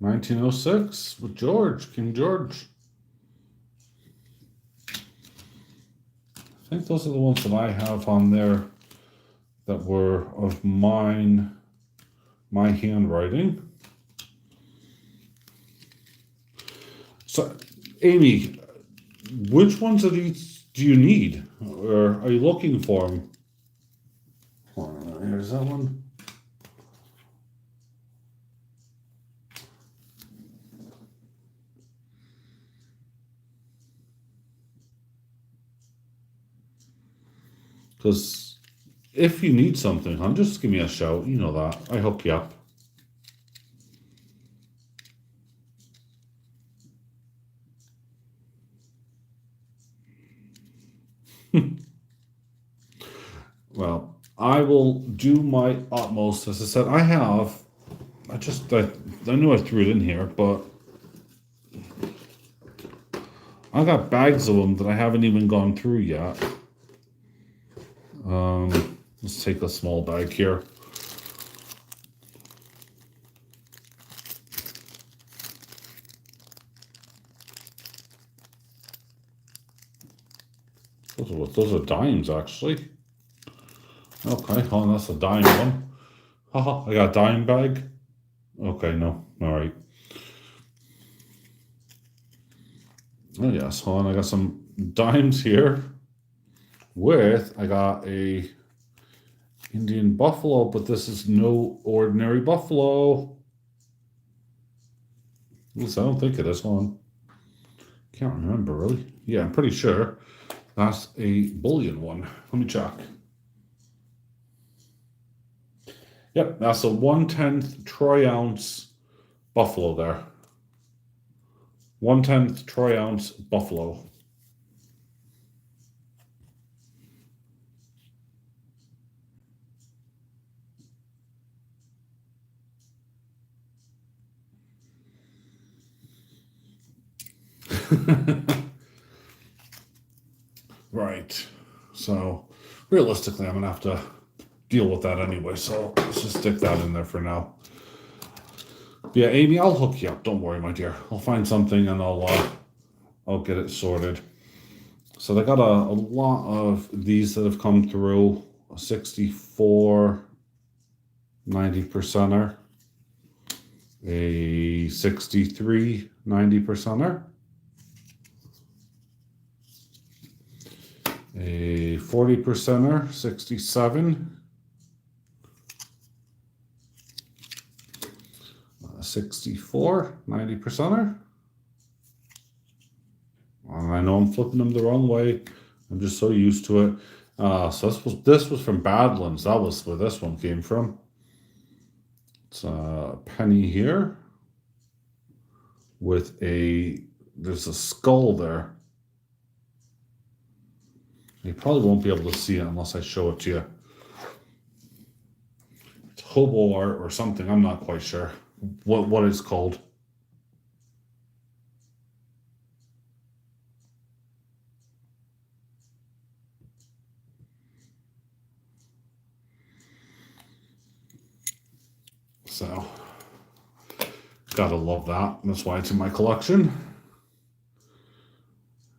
With George, King George. I think those are the ones that I have on there that were of my handwriting. So, Amy, which ones of these do you need, or are you looking for them? Here's that one. Because if you need something, hon, just give me a shout. You know that. I hook you up. Well, I will do my utmost. As I said, I knew I threw it in here, but I got bags of them that I haven't even gone through yet. Let's take a small bag here. Those are dimes, actually. Okay, oh, that's a dime one. Haha, I got a dime bag. Okay, no, all right. Oh yes, hold on, I got some dimes here. I got a Indian buffalo, but this is no ordinary buffalo. At least I don't think it is. Hold on. Can't remember, really. Yeah, I'm pretty sure. That's a bullion one. Let me check. Yep, that's a 1/10 troy ounce buffalo there. 1/10 troy ounce buffalo. Right. So realistically, I'm gonna have to deal with that anyway. So let's just stick that in there for now. Yeah, Amy, I'll hook you up. Don't worry, my dear. I'll find something and I'll get it sorted. So they got a lot of these that have come through. A 64 90%er, a 63 90%er, a 40%er 67, a 64 90%er. And I know I'm flipping them the wrong way. I'm just so used to it. So this was from Badlands. That was where this one came from. It's a penny here with there's a skull there. You probably won't be able to see it unless I show it to you. It's hobo art or something. I'm not quite sure what it's called. So, gotta love that. That's why it's in my collection.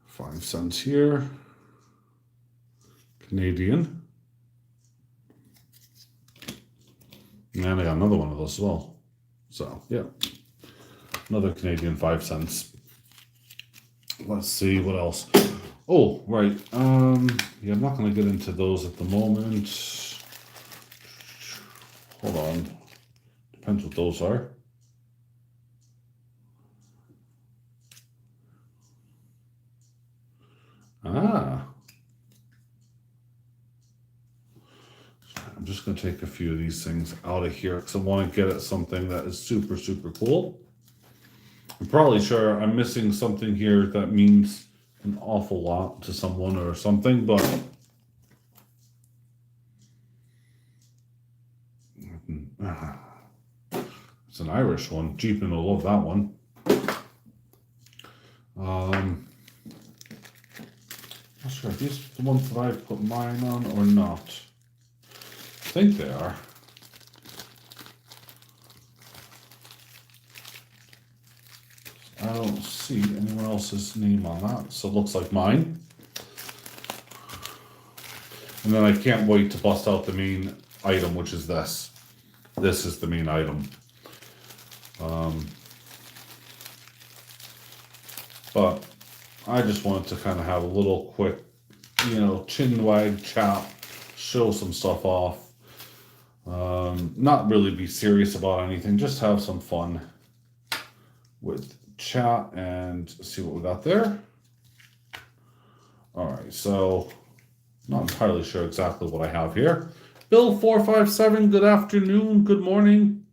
5 cents here. Canadian. And I got another one of those as well. So, yeah. Another Canadian 5 cents. Let's see what else. Oh, right. Yeah, I'm not going to get into those at the moment. Hold on. Depends what those are. Ah. I'm just going to take a few of these things out of here because I want to get at something that is super, super cool. I'm probably sure I'm missing something here that means an awful lot to someone or something, but it's an Irish one. Jeepin will love that one. Not sure if these are the ones that I put mine on or not. I think they are. I don't see anyone else's name on that, so it looks like mine. And then I can't wait to bust out the main item, which is this. This is the main item. But I just wanted to kind of have a little quick, chin wag chat, show some stuff off. Not really be serious about anything, just have some fun with chat and see what we got there. All right, so not entirely sure exactly what I have here. Bill 457, good afternoon, good morning.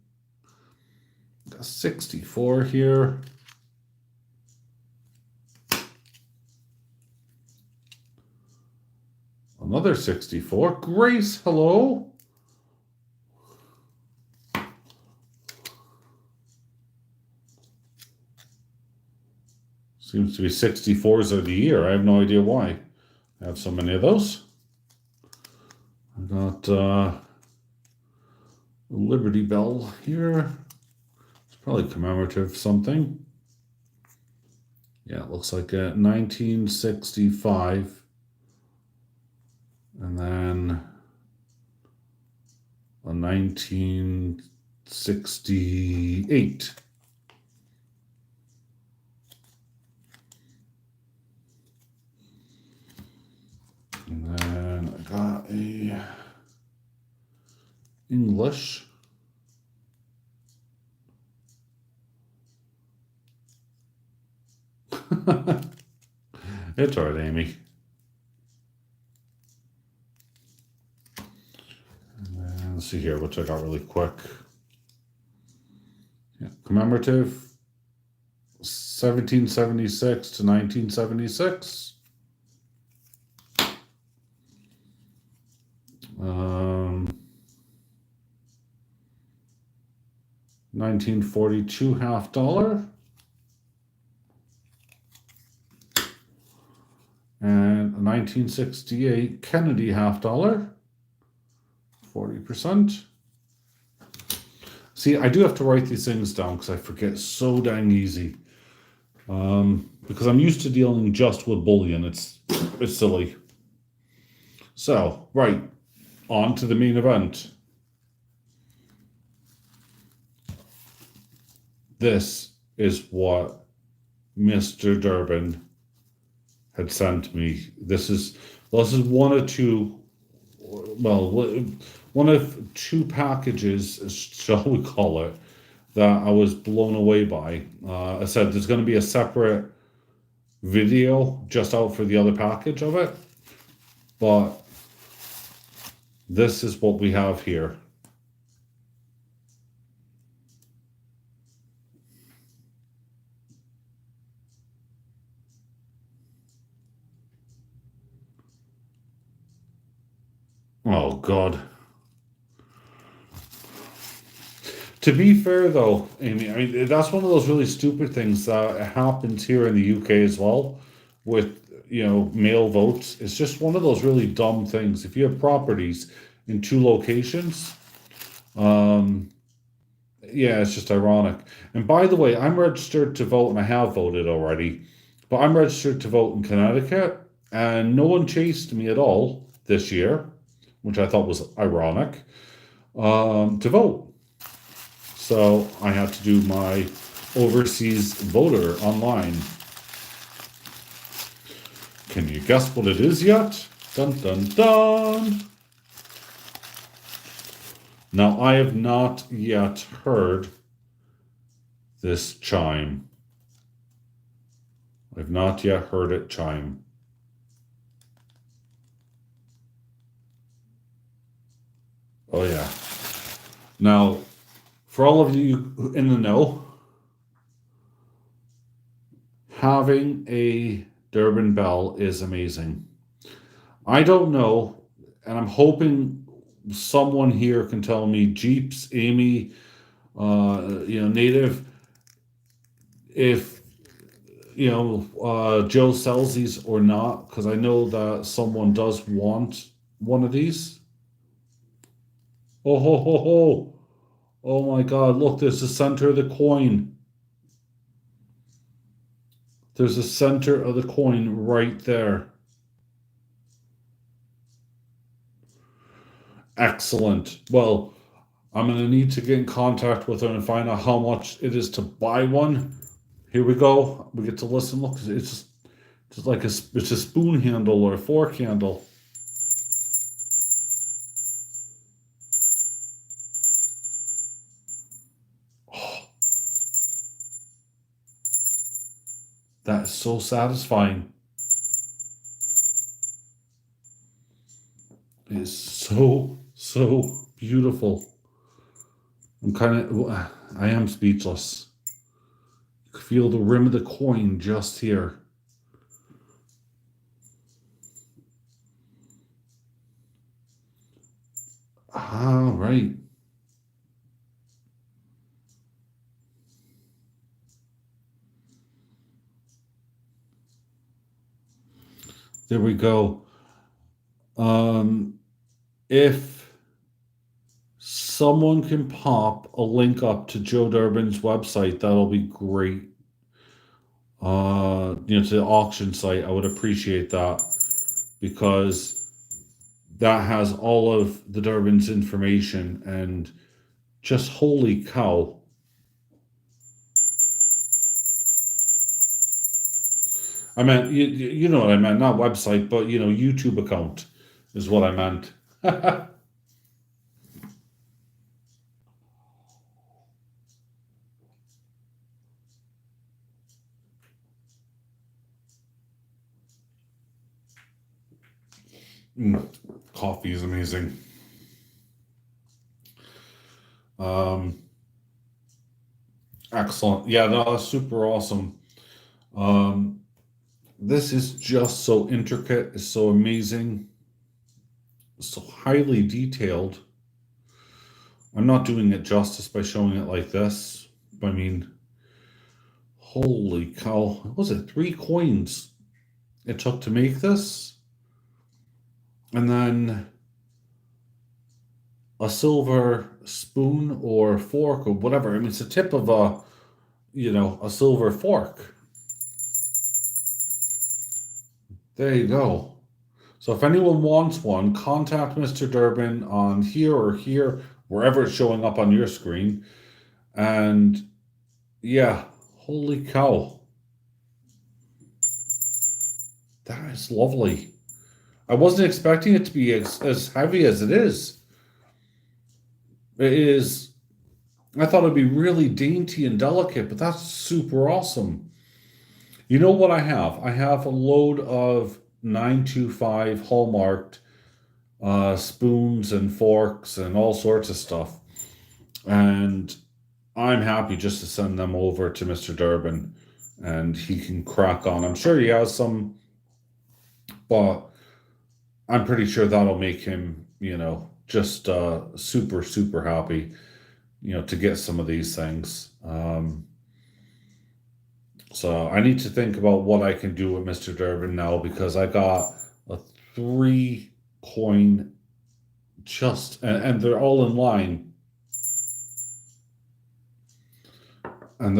Got 64 here. Another 64. Grace, hello. Seems to be 64s of the year. I have no idea why I have so many of those. I got Liberty Bell here. It's probably commemorative something. Yeah, it looks like a 1965. And then a 1968. And then I got a English. It's all right, Amy. let's see here, which I got really quick. Yeah, commemorative 1776 to 1976. 1942 $50. And a 1968 Kennedy $50. 40%. See, I do have to write these things down because I forget so dang easy. Because I'm used to dealing just with bullion. It's silly. So, right, on to the main event. This is what Mr. Durbin had sent me. This is one of two, well, one of two packages, shall we call it, that I was blown away by. I said there's going to be a separate video just out for the other package of it, but this is what we have here. Oh, God. To be fair, though, Amy, I mean, that's one of those really stupid things that happens here in the UK as well with, mail votes. It's just one of those really dumb things. If you have properties in two locations, yeah, it's just ironic. And by the way, I'm registered to vote, and I have voted already, but I'm registered to vote in Connecticut, and no one chased me at all this year, which I thought was ironic, to vote. So I had to do my overseas voter online. Can you guess what it is yet? Dun dun dun! Now, I have not yet heard this chime. I've not yet heard it chime. Oh, yeah. Now, for all of you in the know, having a Durbin bell is amazing. I don't know, and I'm hoping someone here can tell me, Jeeps, Amy, Native, if Joe sells these or not, because I know that someone does want one of these. Oh ho ho ho! Oh my God! Look, there's the center of the coin. There's the center of the coin right there. Excellent. Well, I'm going to need to get in contact with her and find out how much it is to buy one. Here we go. We get to listen. Look, it's just like it's a spoon handle or a fork handle. Oh, that is so satisfying. It is so beautiful. I am speechless. You can feel the rim of the coin just here. All right. There we go. If someone can pop a link up to Joe Durbin's website, that'll be great. To the auction site, I would appreciate that, because that has all of the Durbin's information, and just holy cow. I meant, you know what I meant, not website, but, YouTube account is what I meant. Coffee is amazing. Um, Excellent. Yeah, no, that's super awesome. Um, this is just so intricate. It's so amazing. So highly detailed. I'm not doing it justice by showing it like this. I mean, holy cow. What was it? 3 coins it took to make this? And then a silver spoon or fork or whatever. I mean, it's the tip of a silver fork. There you go. So if anyone wants one, contact Mr. Durbin on here or here, wherever it's showing up on your screen. And yeah, holy cow. That is lovely. I wasn't expecting it to be as heavy as it is. It is, I thought it'd be really dainty and delicate, but that's super awesome. You know what I have? I have a load of 925 hallmarked spoons and forks and all sorts of stuff. And I'm happy just to send them over to Mr. Durbin and he can crack on. I'm sure he has some, but I'm pretty sure that'll make him, just super, super happy, to get some of these things. So I need to think about what I can do with Mr. Durbin now because I got a 3 coin and they're all in line. And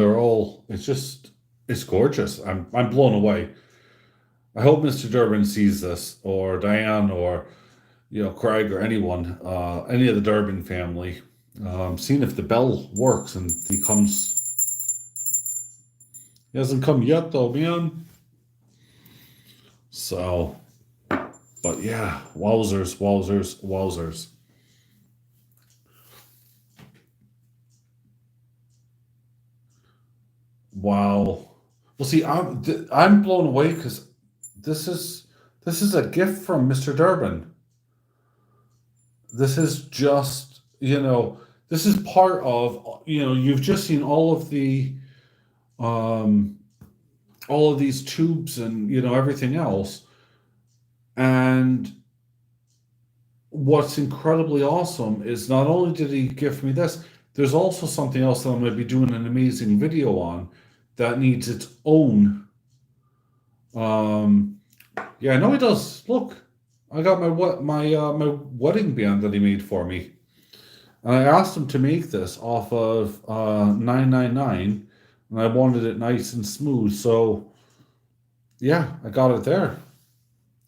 it's gorgeous. I'm blown away. I hope Mr. Durbin sees this, or Diane, or Craig, or anyone, any of the Durbin family. Seeing if the bell works and he comes. He hasn't come yet, though, man. So, but yeah, wowzers, wowzers, wowzers. Wow. Well, see, I'm blown away because this is a gift from Mr. Durbin. This is just, this is part of, you've just seen um, all of these tubes and, everything else. And what's incredibly awesome is not only did he gift me this, there's also something else that I'm going to be doing an amazing video on that needs its own. Yeah, I know he does. Look, I got my wedding band that he made for me, and I asked him to make this off of 999, and I wanted it nice and smooth. So yeah, I got it there.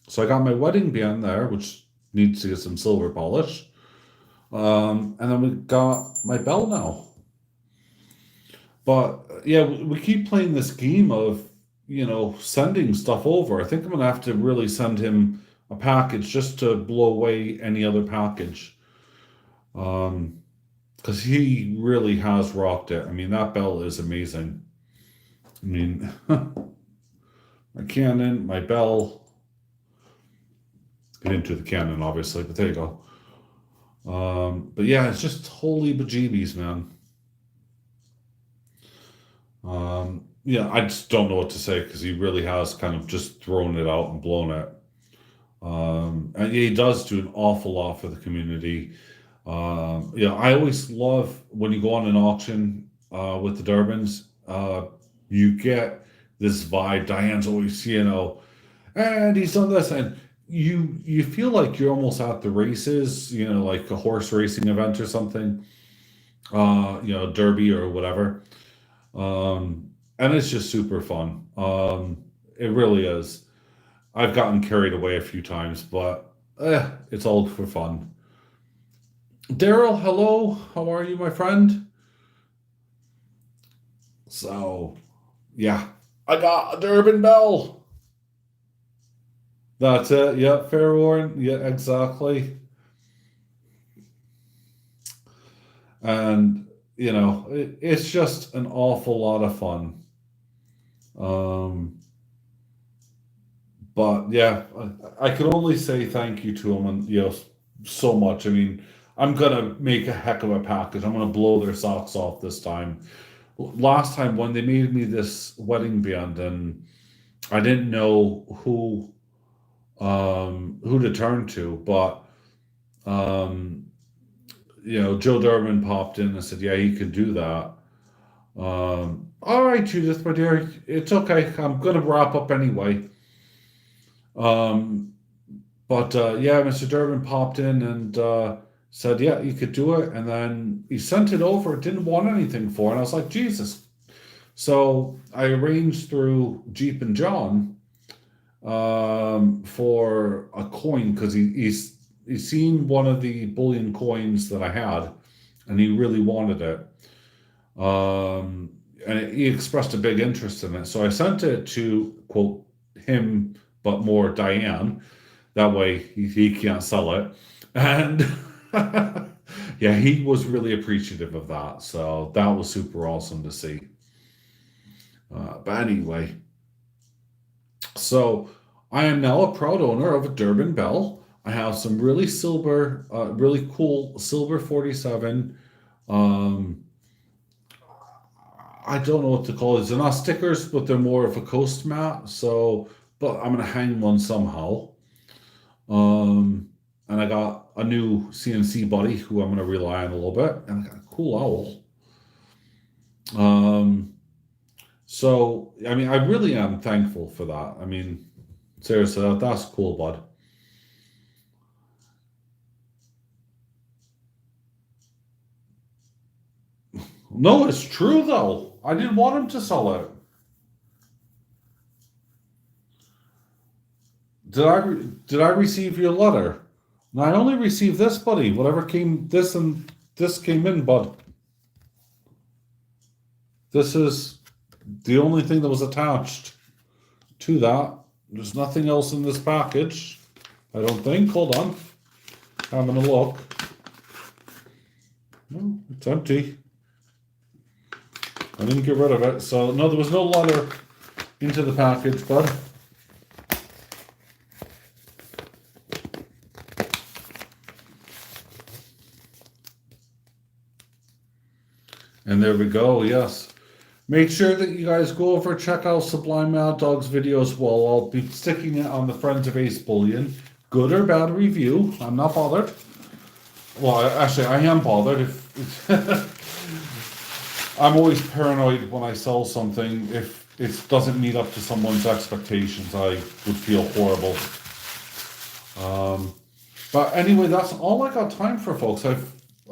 So I got my wedding band there, which needs to get some silver polish. And then we got my bell now. But yeah, we keep playing this game of, sending stuff over. I think I'm gonna have to really send him a package just to blow away any other package. Because he really has rocked it. I mean, that bell is amazing. I mean, my cannon, my bell. Get into the cannon, obviously, but there you go. But yeah, it's just holy bejeebies, man. Yeah, I just don't know what to say because he really has kind of just thrown it out and blown it. And he does do an awful lot for the community. I always love when you go on an auction with the Durbins, you get this vibe. Diane's always, and he's done this, and you feel like you're almost at the races, like a horse racing event or something, derby or whatever. And it's just super fun. It really is. I've gotten carried away a few times, but it's all for fun. Daryl, hello. How are you, my friend? So, yeah, I got a Durbin bell. That's it. Yeah, fair warning. Yeah, exactly. And it's just an awful lot of fun. Um, but yeah, I can only say thank you to him, and so much. I mean, I'm gonna make a heck of a package. I'm gonna blow their socks off this time. Last time when they made me this wedding band, and I didn't know who to turn to, but um, Joe Durbin popped in and said, "Yeah, he could do that." All right, Judith, my dear, it's okay. I'm gonna wrap up anyway. Um, but yeah, Mr. Durbin popped in and said, "Yeah, you could do it," and then he sent it over. Didn't want anything for it. And I was like, Jesus. So I arranged through Jeep and John for a coin because he's seen one of the bullion coins that I had, and he really wanted it. And he expressed a big interest in it. So I sent it to, quote, him, but more Diane. That way he can't sell it. And yeah, he was really appreciative of that. So that was super awesome to see. But anyway, so I am now a proud owner of a Durbin Bell. I have some really cool silver 47. I don't know what to call it. They're not stickers, but they're more of a coast mat. So, but I'm gonna hang one somehow. And I got a new CNC buddy who I'm gonna rely on a little bit, and I got a cool owl. So I mean, I really am thankful for that. I mean, seriously, that's cool, bud. No, it's true though. I didn't want him to sell it. Did I receive your letter? And I only received this, buddy. Whatever came this and this came in, bud. This is the only thing that was attached to that. There's nothing else in this package. I don't think. Hold on. Having a look. No, it's empty. I didn't get rid of it. So no, there was no letter into the package, bud. And there we go, yes. Make sure that you guys go over, check out Sublime Mad Dog's video as well. I'll be sticking it on the Friends of Ace Bullion. Good or bad review, I'm not bothered. Well, actually, I am bothered. If I'm always paranoid when I sell something. If it doesn't meet up to someone's expectations, I would feel horrible. But anyway, that's all I got time for, folks.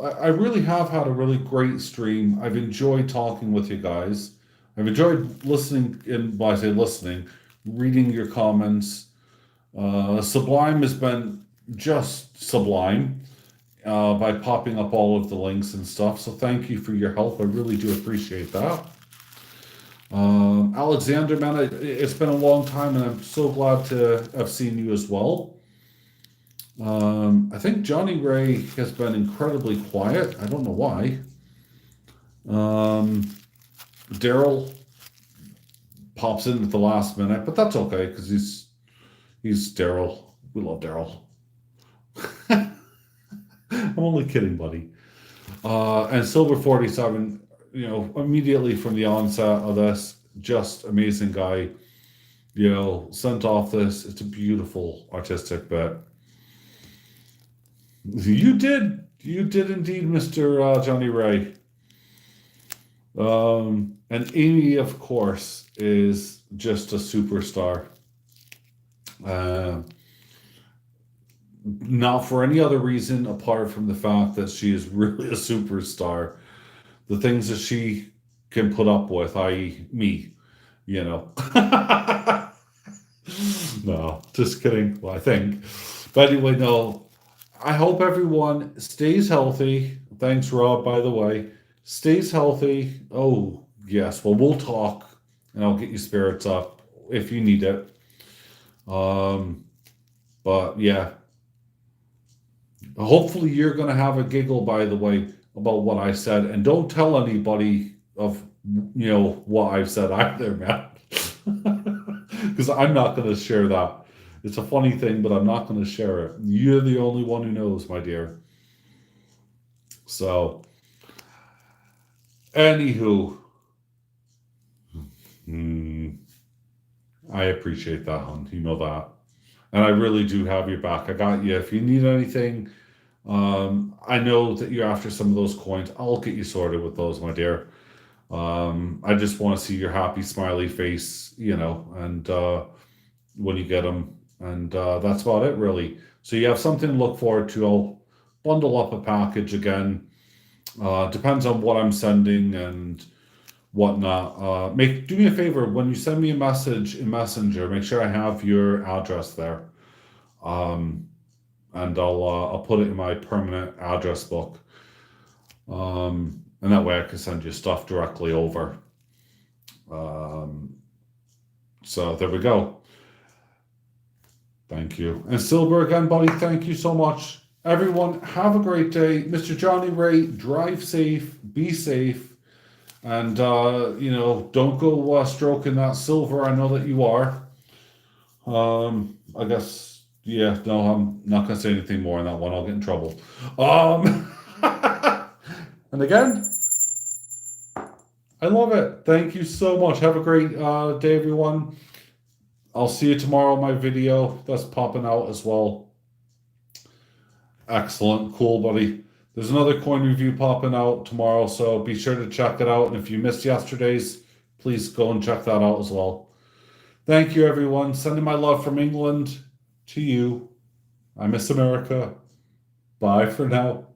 I really have had a really great stream. I've enjoyed talking with you guys. I've enjoyed listening, I say listening, reading your comments. Sublime has been just sublime by popping up all of the links and stuff. So thank you for your help. I really do appreciate that. Alexander, man, it's been a long time, and I'm so glad to have seen you as well. I think Johnny Ray has been incredibly quiet. I don't know why. Daryl pops in at the last minute, but that's okay because he's Daryl. We love Daryl. I'm only kidding, buddy. And Silver 47, immediately from the onset of this, just amazing guy. Sent off this. It's a beautiful artistic bit. You did indeed, Mr. Johnny Ray. And Amy, of course, is just a superstar. Not for any other reason apart from the fact that she is really a superstar. The things that she can put up with, i.e. me, No, just kidding. Well, I think. But anyway, no. I hope everyone stays healthy. Thanks, Rob, by the way. Stays healthy. Oh, yes. Well, we'll talk, and I'll get you spirits up if you need it. But yeah. Hopefully you're going to have a giggle, by the way, about what I said. And don't tell anybody of, what I've said either, man. Because I'm not going to share that. It's a funny thing, but I'm not going to share it. You're the only one who knows, my dear. So, anywho, I appreciate that, hon. You know that. And I really do have your back. I got you. If you need anything, I know that you're after some of those coins. I'll get you sorted with those, my dear. I just want to see your happy, smiley face, and when you get them. And that's about it, really. So you have something to look forward to. I'll bundle up a package again. Depends on what I'm sending and whatnot. Do me a favor when you send me a message in Messenger. Make sure I have your address there, and I'll put it in my permanent address book. And that way I can send you stuff directly over. So there we go. Thank you. And Silver again, buddy, thank you so much. Everyone, have a great day. Mr. Johnny Ray, drive safe, be safe, and, don't go stroking that silver. I know that you are. I guess, yeah, no, I'm not going to say anything more on that one. I'll get in trouble. And again, I love it. Thank you so much. Have a great day, everyone. I'll see you tomorrow in my video. That's popping out as well. Excellent. Cool, buddy. There's another coin review popping out tomorrow, so be sure to check it out. And if you missed yesterday's, please go and check that out as well. Thank you, everyone. Sending my love from England to you. I miss America. Bye for now.